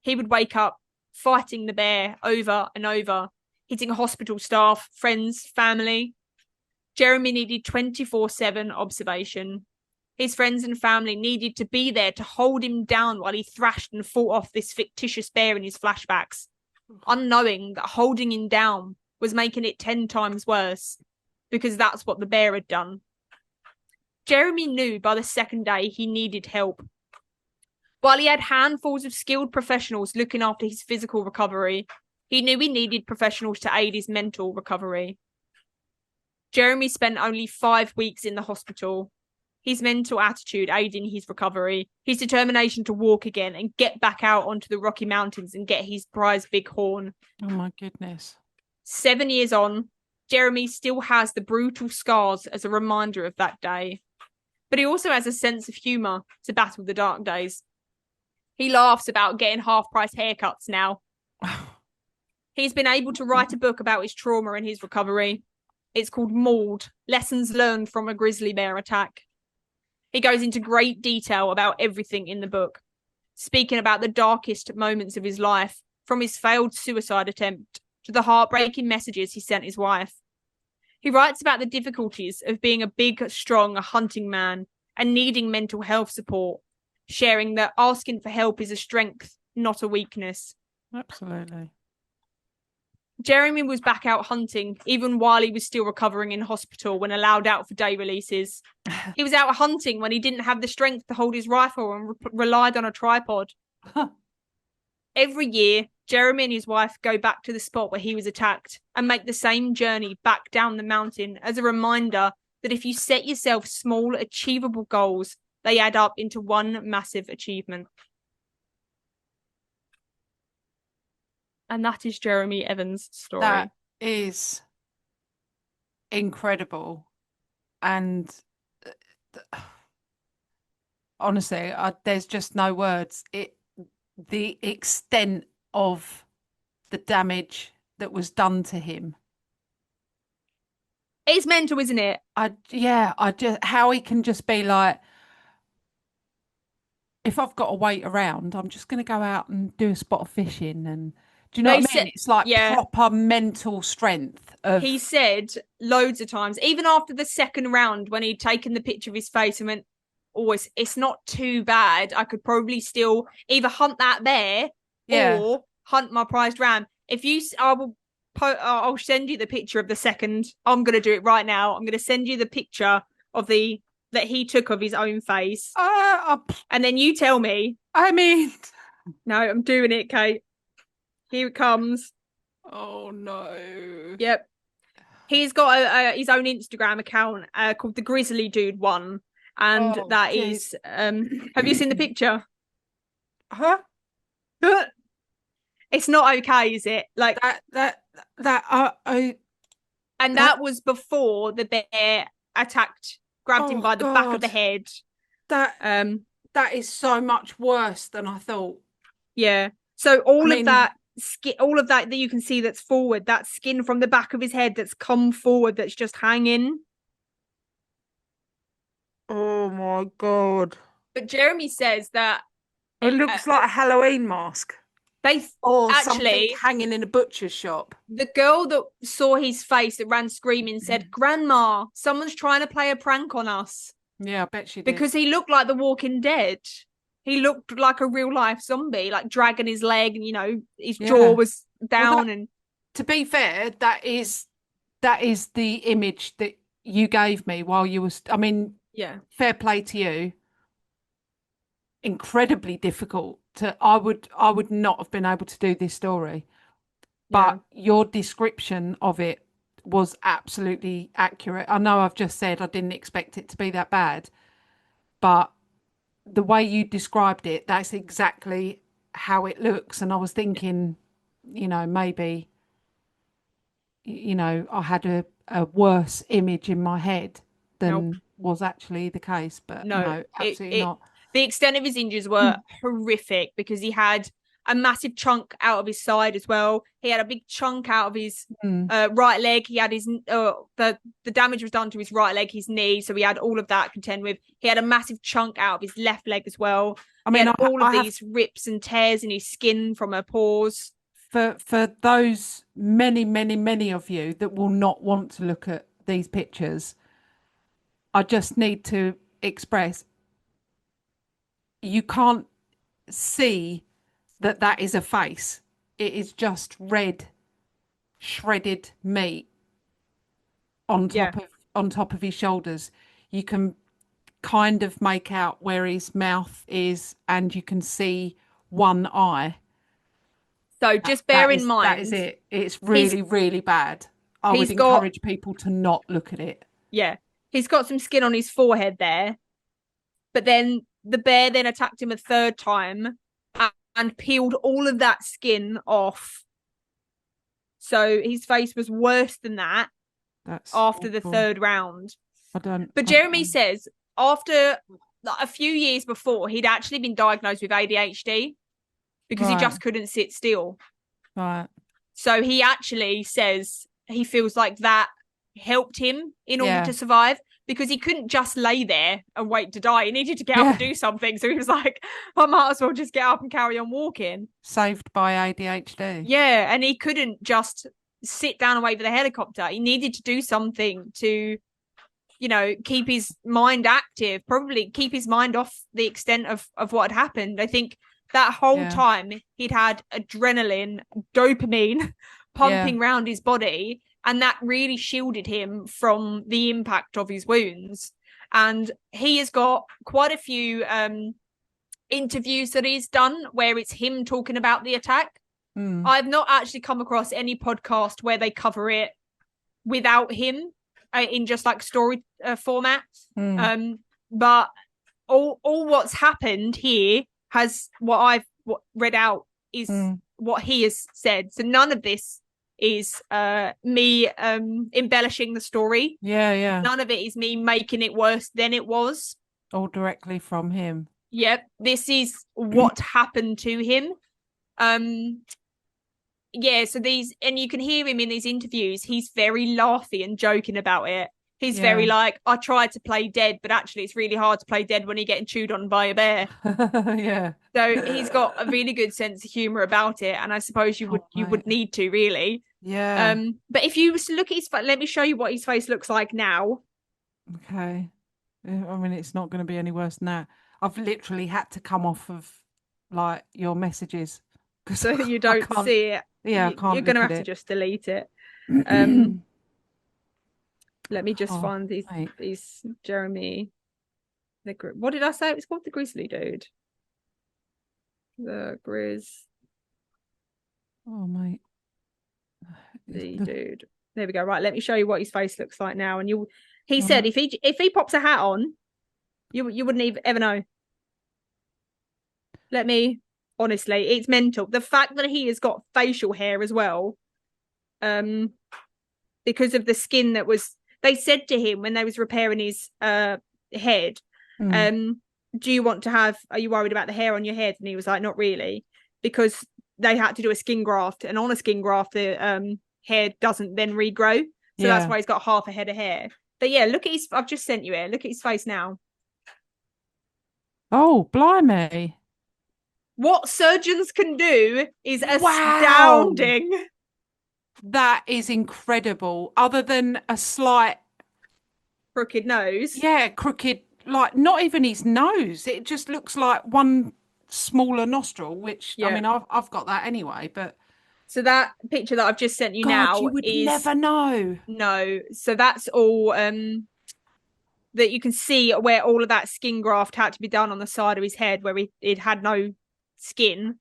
Speaker 2: He would wake up fighting the bear over and over, hitting hospital staff, friends, family. Jeremy needed 24/7 observation. His friends and family needed to be there to hold him down while he thrashed and fought off this fictitious bear in his flashbacks, unknowing that holding him down was making it 10 times worse, because that's what the bear had done. Jeremy knew by the second day he needed help. While he had handfuls of skilled professionals looking after his physical recovery, he knew he needed professionals to aid his mental recovery. Jeremy spent only 5 weeks in the hospital. His mental attitude aiding his recovery, his determination to walk again and get back out onto the Rocky Mountains and get his prize bighorn.
Speaker 1: Oh my goodness.
Speaker 2: 7 years on, Jeremy still has the brutal scars as a reminder of that day. But he also has a sense of humour to battle the dark days. He laughs about getting half-price haircuts now. He's been able to write a book about his trauma and his recovery. It's called Mauled, Lessons Learned from a Grizzly Bear Attack. He goes into great detail about everything in the book, speaking about the darkest moments of his life, from his failed suicide attempt to the heartbreaking messages he sent his wife. He writes about the difficulties of being a big, strong hunting man and needing mental health support, sharing that asking for help is a strength, not a weakness.
Speaker 1: Absolutely.
Speaker 2: Jeremy was back out hunting even while he was still recovering in hospital when allowed out for day releases. He was out hunting when he didn't have the strength to hold his rifle and relied on a tripod. Every year, Jeremy and his wife go back to the spot where he was attacked and make the same journey back down the mountain as a reminder that if you set yourself small, achievable goals, they add up into one massive achievement. And that is Jeremy Evans' story.
Speaker 1: That is incredible. And honestly, there's just no words. The extent of the damage that was done to him.
Speaker 2: It's mental, isn't it?
Speaker 1: I just how he can just be like, if I've got to wait around, I'm just going to go out and do a spot of fishing. And do you know what I mean? It's like proper mental strength.
Speaker 2: He said loads of times, even after the second round, when he'd taken the picture of his face and went, "Oh, it's not too bad. I could probably still either hunt that bear or hunt my prized ram." I'll send you the picture of the second. I'm going to do it right now. I'm going to send you the picture of that he took of his own face. And then you tell me.
Speaker 1: I mean,
Speaker 2: no, I'm doing it, Kate. Here it comes.
Speaker 1: Oh no.
Speaker 2: Yep. He's got his own Instagram account called the Grizzly Dude One, and is. Have you seen the picture?
Speaker 1: Huh?
Speaker 2: It's not okay, is it? Like
Speaker 1: that
Speaker 2: was before the bear grabbed him by the back of the head.
Speaker 1: That is so much worse than I thought.
Speaker 2: Yeah. So all of that skin, all of that you can see that's forward, that skin from the back of his head that's come forward, that's just hanging.
Speaker 1: Oh my God.
Speaker 2: But Jeremy says that
Speaker 1: It looks like a Halloween mask
Speaker 2: they
Speaker 1: or something
Speaker 2: actually,
Speaker 1: hanging in a butcher's shop.
Speaker 2: the girl that saw his face that ran screaming said, "Grandma, someone's trying to play a prank on us."
Speaker 1: Yeah, I bet she did.
Speaker 2: Because he looked like the Walking Dead. He looked like a real life zombie, like dragging his leg, and his jaw was down. And
Speaker 1: to be fair, that is the image that you gave me while you was. I mean,
Speaker 2: yeah,
Speaker 1: fair play to you. Incredibly difficult to. I would not have been able to do this story, but your description of it was absolutely accurate. I know I've just said I didn't expect it to be that bad, but the way you described it, that's exactly how it looks. And I was thinking, maybe, I had a worse image in my head than
Speaker 2: nope.
Speaker 1: was actually the case. But
Speaker 2: No,
Speaker 1: no, absolutely not.
Speaker 2: the extent of his injuries were horrific because he had a massive chunk out of his side as well. He had a big chunk out of his right leg. He had his the damage was done to his right leg, his knee, so he had all of that to contend with. He had a massive chunk out of his left leg as well. I mean, he had all of these rips and tears in his skin from her paws.
Speaker 1: For those many of you that will not want to look at these pictures, I just need to express you can't see that is a face. It is just red, shredded meat on top of his shoulders. You can kind of make out where his mouth is, and you can see one eye.
Speaker 2: So just bear in mind
Speaker 1: that is it. It's really, really bad. I would encourage people to not look at it.
Speaker 2: Yeah, he's got some skin on his forehead there, but then the bear then attacked him a third time and peeled all of that skin off. So his face was worse than that. That's after awful. The third round. But Jeremy says after a few years before, he'd actually been diagnosed with ADHD because he just couldn't sit still.
Speaker 1: Right.
Speaker 2: So he actually says he feels like that helped him in order to survive, because he couldn't just lay there and wait to die. He needed to get up and do something. So he was like, I might as well just get up and carry on walking.
Speaker 1: Saved by ADHD.
Speaker 2: Yeah, and he couldn't just sit down and wait for the helicopter. He needed to do something to, keep his mind active, probably keep his mind off the extent of what had happened. I think that whole time he'd had adrenaline, dopamine pumping around his body, and that really shielded him from the impact of his wounds. And he has got quite a few interviews that he's done where it's him talking about the attack. I've not actually come across any podcast where they cover it without him in just like story format. But all what's happened here has what I've read out is what he has said. So none of this is me embellishing the story. None of it is me making it worse than it was.
Speaker 1: All directly from him.
Speaker 2: Yep, this is what happened to him. So these, and you can hear him in these interviews, he's very laughy and joking about it. He's very like, I tried to play dead, but actually it's really hard to play dead when you're getting chewed on by a bear. So he's got a really good sense of humor about it, and I suppose you would need to, really. But if you was to look at his face, let me show you what his face looks like now.
Speaker 1: Okay. I mean, it's not going to be any worse than that. I've literally had to come off of like your messages
Speaker 2: so you don't see it.
Speaker 1: I can't.
Speaker 2: You're going to have to just delete it. Let me just find these Jeremy. What did I say? It's called the Grizzly Dude. The Grizz.
Speaker 1: Oh mate.
Speaker 2: The dude. There we go. Right, let me show you what his face looks like now. And he said if he pops a hat on, you wouldn't even ever know. Honestly, it's mental. The fact that he has got facial hair as well, because of the skin that was. They said to him when they was repairing his head, are you worried about the hair on your head? And he was like, not really, because they had to do a skin graft, and on a skin graft, the hair doesn't then regrow. So that's
Speaker 1: Yeah.
Speaker 2: why he's got half a head of hair. But yeah, look at his. I've just sent you it. Look at his face now.
Speaker 1: Oh, blimey.
Speaker 2: What surgeons can do is
Speaker 1: Wow.
Speaker 2: astounding.
Speaker 1: That is incredible. Other than a slight,
Speaker 2: Crooked nose.
Speaker 1: yeah, crooked, like not even his nose. It just looks like one smaller nostril, which I
Speaker 2: Yeah.
Speaker 1: mean, I've got that anyway, but
Speaker 2: So that picture that I've just sent you
Speaker 1: God,
Speaker 2: now
Speaker 1: you would
Speaker 2: is
Speaker 1: never know.
Speaker 2: no. So that's all that you can see where all of that skin graft had to be done on the side of his head where it had no skin.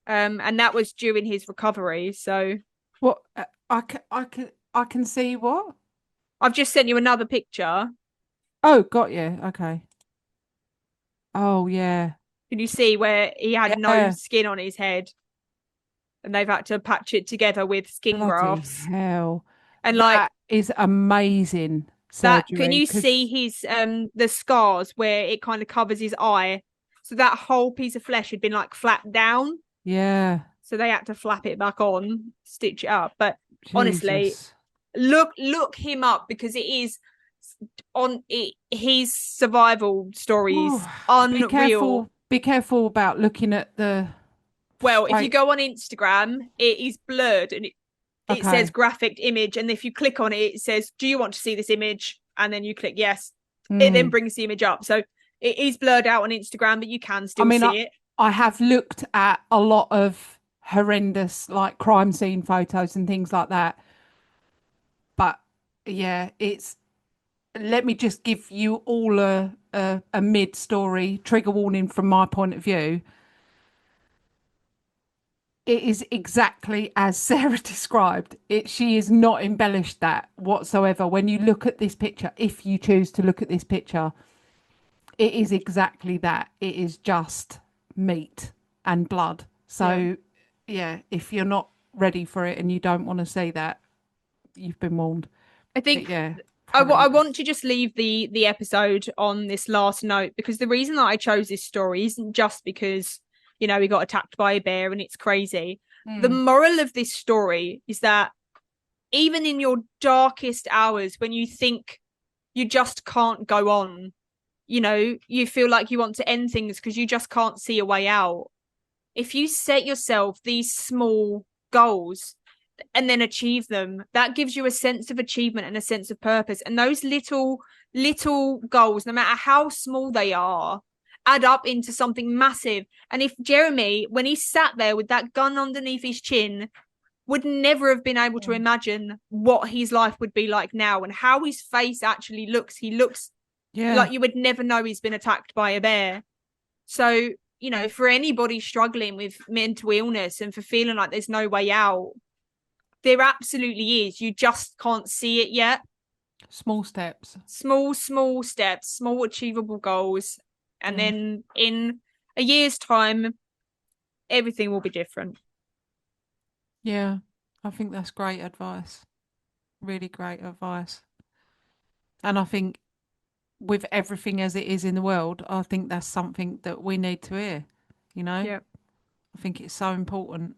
Speaker 2: And that was during his recovery. So
Speaker 1: What I can see what?
Speaker 2: I've just sent you another picture.
Speaker 1: Oh, got you. Okay. Oh yeah.
Speaker 2: Can you see where he had no
Speaker 1: Yeah.
Speaker 2: skin on his head and they've had to patch it together with skin
Speaker 1: Bloody
Speaker 2: grafts?
Speaker 1: hell.
Speaker 2: And like
Speaker 1: That is amazing
Speaker 2: that, can
Speaker 1: surgery
Speaker 2: you see
Speaker 1: because
Speaker 2: his the scars where it kind of covers his eye? So that whole piece of flesh had been like flapped down.
Speaker 1: yeah,
Speaker 2: So they had to flap it back on, stitch it up. But honestly,
Speaker 1: Jesus.
Speaker 2: look him up because it is on it, his survival
Speaker 1: Ooh,
Speaker 2: stories unreal.
Speaker 1: be careful about looking at the
Speaker 2: Well, if you
Speaker 1: fake.
Speaker 2: go on Instagram, it is blurred and it says
Speaker 1: Okay.
Speaker 2: graphic image. And if you click on it, it says, do you want to see this image? And then you click yes. It then
Speaker 1: Mm.
Speaker 2: brings the image up. So it is blurred out on Instagram, but you can
Speaker 1: I
Speaker 2: still
Speaker 1: mean,
Speaker 2: see it.
Speaker 1: I have looked at a lot of horrendous like crime scene photos and things like that, but yeah, it's let me just give you all a mid story trigger warning from my point of view. It is exactly as Sarah described it. She is not embellished that whatsoever. When you look at this picture, if you choose to look at this picture, it is exactly that. It is just meat and blood.
Speaker 2: Yeah.
Speaker 1: So yeah, if you're not ready for it and you don't want to see that, you've been warned.
Speaker 2: I
Speaker 1: But
Speaker 2: think
Speaker 1: yeah,
Speaker 2: I want
Speaker 1: horrendous.
Speaker 2: to just leave the episode on this last note because the reason that I chose this story isn't just because he got attacked by a bear and it's crazy. The
Speaker 1: Mm,
Speaker 2: moral of this story is that even in your darkest hours when you think you just can't go on, you feel like you want to end things because you just can't see a way out. If you set yourself these small goals and then achieve them, that gives you a sense of achievement and a sense of purpose. And those little goals, no matter how small they are, add up into something massive. And if Jeremy, when he sat there with that gun underneath his chin, would never have been able to imagine what his life would be like now and how his face actually looks. He looks
Speaker 1: yeah,
Speaker 2: like you would never know he's been attacked by a bear. So, for anybody struggling with mental illness and for feeling like there's no way out, there absolutely is. You just can't see it yet.
Speaker 1: small steps.
Speaker 2: Small steps, small achievable goals. And
Speaker 1: Yeah,
Speaker 2: then in a year's time, everything will be different.
Speaker 1: yeah. I think that's great advice. Really great advice. And I think with everything as it is in the world, I think that's something that we need to hear. You know,
Speaker 2: Yeah.
Speaker 1: I think it's so important.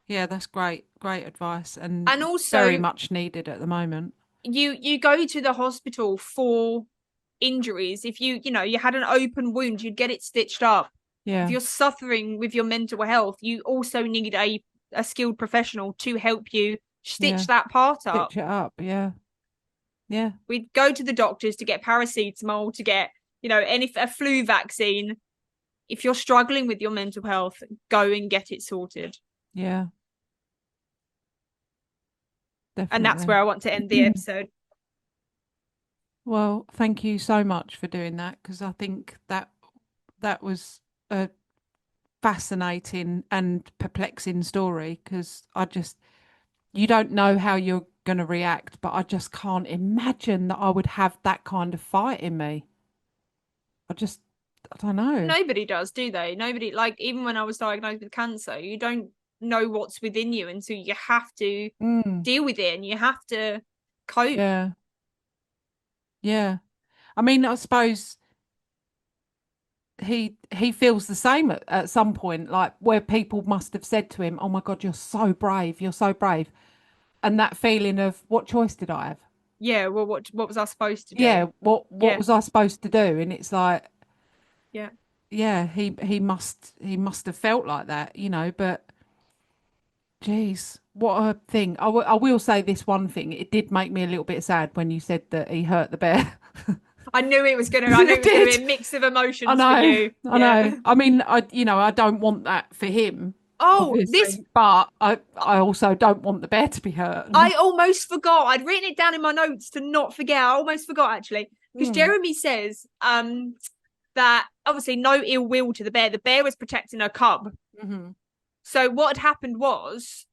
Speaker 1: Yeah, that's great. Great advice
Speaker 2: And
Speaker 1: and very
Speaker 2: also
Speaker 1: much needed at the moment.
Speaker 2: you go to the hospital for injuries. If you had an open wound, you'd get it stitched up. If
Speaker 1: Yeah,
Speaker 2: you're suffering with your mental health, you also need a skilled professional to help you
Speaker 1: yeah.
Speaker 2: stitch that part up.
Speaker 1: Stitch it up. Yeah, yeah,
Speaker 2: We'd go to the doctors to get paracetamol, to get, any a flu vaccine. If you're struggling with your mental health, go and get it sorted.
Speaker 1: yeah,
Speaker 2: And that's
Speaker 1: definitely.
Speaker 2: where I want to end the episode.
Speaker 1: Well, thank you so much for doing that because I think that was a fascinating and perplexing story because you don't know how you're going to react, but I just can't imagine that I would have that kind of fight in me. I just, I don't know.
Speaker 2: Nobody does, do they? Nobody, like, even when I was diagnosed with cancer, you don't know what's within you. And so you have to
Speaker 1: Mm,
Speaker 2: deal with it and you have to cope.
Speaker 1: yeah, yeah. I mean, I suppose he feels the same at some point, like where people must have said to him, "Oh my God, you're so brave, you're so brave," and that feeling of what choice did I have?
Speaker 2: Yeah, well, what was I supposed to
Speaker 1: Yeah,
Speaker 2: do?
Speaker 1: what
Speaker 2: Yeah,
Speaker 1: was I supposed to do? And it's like,
Speaker 2: yeah.
Speaker 1: yeah, he must have felt like that, but geez, what a thing. I will say this one thing. It did make me a little bit sad when you said that he hurt the bear.
Speaker 2: I knew it was gonna. I knew
Speaker 1: It
Speaker 2: it was gonna be
Speaker 1: did.
Speaker 2: a mix of
Speaker 1: I
Speaker 2: emotions for
Speaker 1: know.
Speaker 2: you.
Speaker 1: I
Speaker 2: Yeah.
Speaker 1: know. I mean, I don't want that for him,
Speaker 2: Oh, this
Speaker 1: obviously, but I also don't want the bear to be hurt.
Speaker 2: I almost forgot. I'd written it down in my notes to not forget. I almost forgot actually. Because
Speaker 1: Mm.
Speaker 2: Jeremy says that obviously no ill will to the bear. The bear was protecting her cub.
Speaker 1: Hmm.
Speaker 2: So what had happened was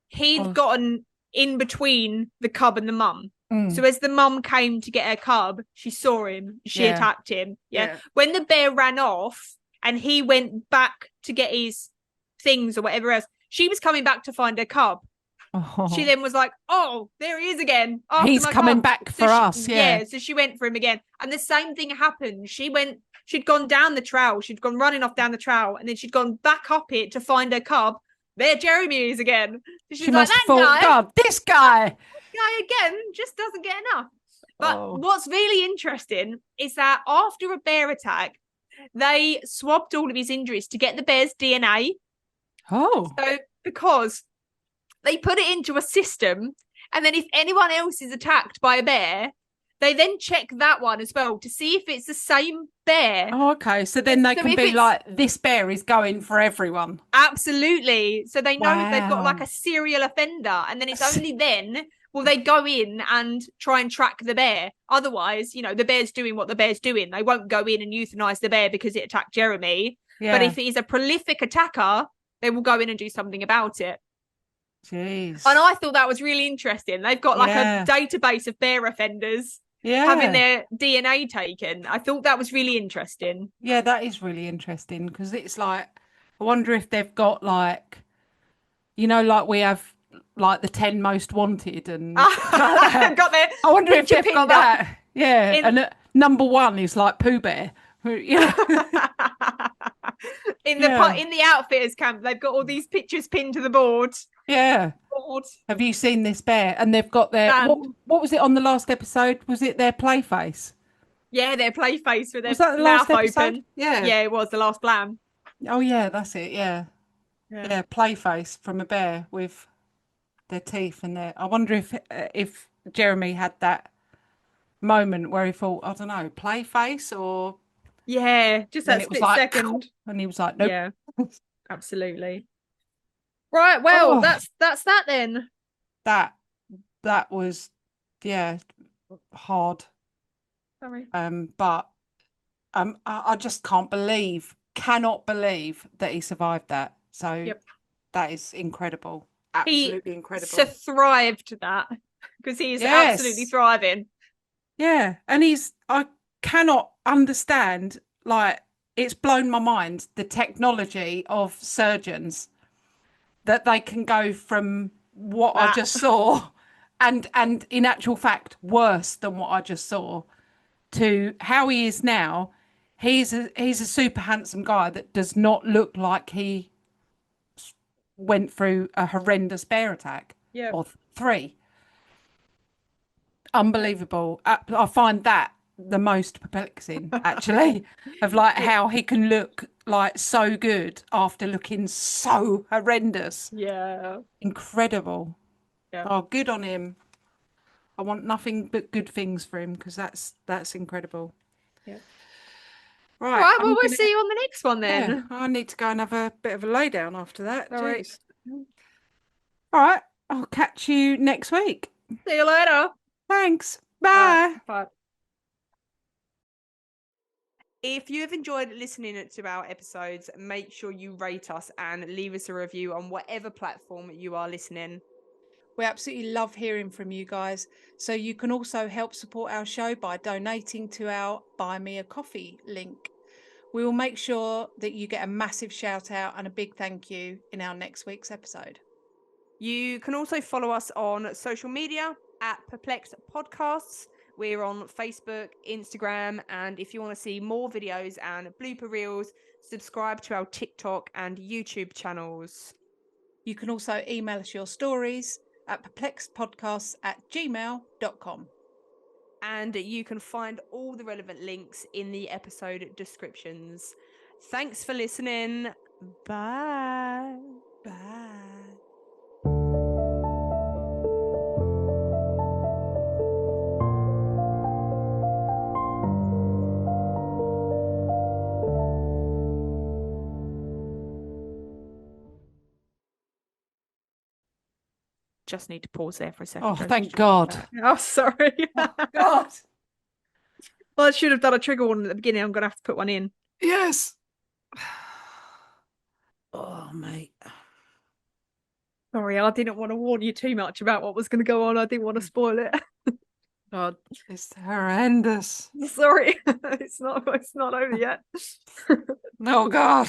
Speaker 2: he'd
Speaker 1: Oh,
Speaker 2: gotten in between the cub and the mum.
Speaker 1: mm.
Speaker 2: So as the mum came to get her cub, she saw him, she
Speaker 1: Yeah.
Speaker 2: attacked him. Yeah.
Speaker 1: Yeah.
Speaker 2: When the bear ran off and he went back to get his things or whatever else, she was coming back to find her cub. She
Speaker 1: Oh.
Speaker 2: then was like, "Oh, there he is again after
Speaker 1: He's
Speaker 2: my
Speaker 1: coming
Speaker 2: cub."
Speaker 1: back
Speaker 2: So
Speaker 1: for us. Yeah.
Speaker 2: yeah, so she went for him again, and the same thing happened. She'd gone down the trail, she'd gone running off down the trail, and then she'd gone back up it to find her cub. There, Jeremy is again. So
Speaker 1: She
Speaker 2: she's like,
Speaker 1: must have
Speaker 2: "That
Speaker 1: thought,
Speaker 2: guy,
Speaker 1: God, this guy.
Speaker 2: again, just doesn't get enough." But
Speaker 1: Oh.
Speaker 2: what's really interesting is that after a bear attack, they swabbed all of his injuries to get the bear's DNA.
Speaker 1: Oh.
Speaker 2: So because they put it into a system, and then if anyone else is attacked by a bear, they then check that one as well to see if it's the same bear.
Speaker 1: Oh, okay. So then they
Speaker 2: So
Speaker 1: can
Speaker 2: if
Speaker 1: be
Speaker 2: it's
Speaker 1: like, this bear is going for everyone.
Speaker 2: absolutely, so they know if they've got like
Speaker 1: Wow.
Speaker 2: a serial offender, and then it's only then will they go in and try and track the bear. Otherwise, the bear's doing what the bear's doing. They won't go in and euthanize the bear because it attacked Jeremy. But
Speaker 1: Yeah.
Speaker 2: if it is a prolific attacker, they will go in and do something about it.
Speaker 1: Jeez.
Speaker 2: And I thought that was really interesting. They've got like a
Speaker 1: Yeah.
Speaker 2: database of bear offenders having
Speaker 1: Yeah.
Speaker 2: their DNA taken. I thought that was really interesting.
Speaker 1: Yeah, that is really interesting because it's like, I wonder if they've got like, like we have like the 10 most wanted and things like that.
Speaker 2: Got their
Speaker 1: I wonder if
Speaker 2: picture
Speaker 1: they've got
Speaker 2: pinned up.
Speaker 1: that. Yeah.
Speaker 2: In...
Speaker 1: And number one is like Pooh Bear. Yeah.
Speaker 2: in
Speaker 1: Yeah.
Speaker 2: the outfitters camp, they've got all these pictures pinned to the board.
Speaker 1: Yeah.
Speaker 2: Board.
Speaker 1: Have you seen this bear? And they've got their what was it on the last episode? Was it their play face?
Speaker 2: Yeah, their play face with their
Speaker 1: Was that the last
Speaker 2: mouth
Speaker 1: episode?
Speaker 2: open.
Speaker 1: Yeah.
Speaker 2: Yeah, it was the last blam.
Speaker 1: Oh yeah, that's it. Yeah.
Speaker 2: Yeah.
Speaker 1: Yeah, play face from a bear with their teeth and their. I wonder if Jeremy had that moment where he thought, I don't know, play face, or
Speaker 2: Yeah, just
Speaker 1: then
Speaker 2: that
Speaker 1: it was
Speaker 2: split
Speaker 1: like,
Speaker 2: second.
Speaker 1: and he was like, nope.
Speaker 2: Yeah, absolutely. Right, well,
Speaker 1: Oh,
Speaker 2: that's that then.
Speaker 1: that was, yeah, hard.
Speaker 2: Sorry.
Speaker 1: But I just cannot believe that he survived that. So
Speaker 2: Yep.
Speaker 1: that is incredible.
Speaker 2: He
Speaker 1: Absolutely incredible.
Speaker 2: thrived that because he is
Speaker 1: Yes.
Speaker 2: absolutely thriving.
Speaker 1: Yeah, and I cannot understand, like, it's blown my mind, the technology of surgeons that they can go from what I just saw and in actual fact worse than what I just saw to how he is now. He's a super handsome guy that does not look like he went through a horrendous bear attack.
Speaker 2: Yeah.
Speaker 1: Or three. Unbelievable. I find that the most perplexing, actually, of like how he can look like so good after looking so horrendous.
Speaker 2: Yeah.
Speaker 1: Incredible.
Speaker 2: Yeah.
Speaker 1: Oh, good on him. I want nothing but good things for him because that's incredible.
Speaker 2: Yeah.
Speaker 1: Right.
Speaker 2: All right, well, we'll see you on the next one then.
Speaker 1: Yeah, I need to go and have a bit of a lay down after that.
Speaker 2: All right.
Speaker 1: Jeez. All right. I'll catch you next week.
Speaker 2: See you later.
Speaker 1: Thanks. Bye.
Speaker 2: Bye. If you have enjoyed listening to our episodes, make sure you rate us and leave us a review on whatever platform you are listening.
Speaker 1: We absolutely love hearing from you guys. So you can also help support our show by donating to our Buy Me a Coffee link. We will make sure that you get a massive shout out and a big thank you in our next week's episode.
Speaker 2: You can also follow us on social media at Perplexed Podcasts. We're on Facebook, Instagram, and if you want to see more videos and blooper reels, subscribe to our TikTok and YouTube channels.
Speaker 1: You can also email us your stories at perplexedpodcasts@gmail.com.
Speaker 2: And you can find all the relevant links in the episode descriptions. Thanks for listening. Bye.
Speaker 1: Bye.
Speaker 2: Just need to pause there for a second.
Speaker 1: Oh, thank God.
Speaker 2: Oh, sorry.
Speaker 1: Oh, God.
Speaker 2: Well, I should have done a trigger warning at the beginning. I'm going to have to put one in.
Speaker 1: Yes. Oh, mate.
Speaker 2: Sorry, I didn't want to warn you too much about what was going to go on. I didn't want to spoil it.
Speaker 1: God, it's horrendous.
Speaker 2: Sorry. It's not over yet.
Speaker 1: Oh, God.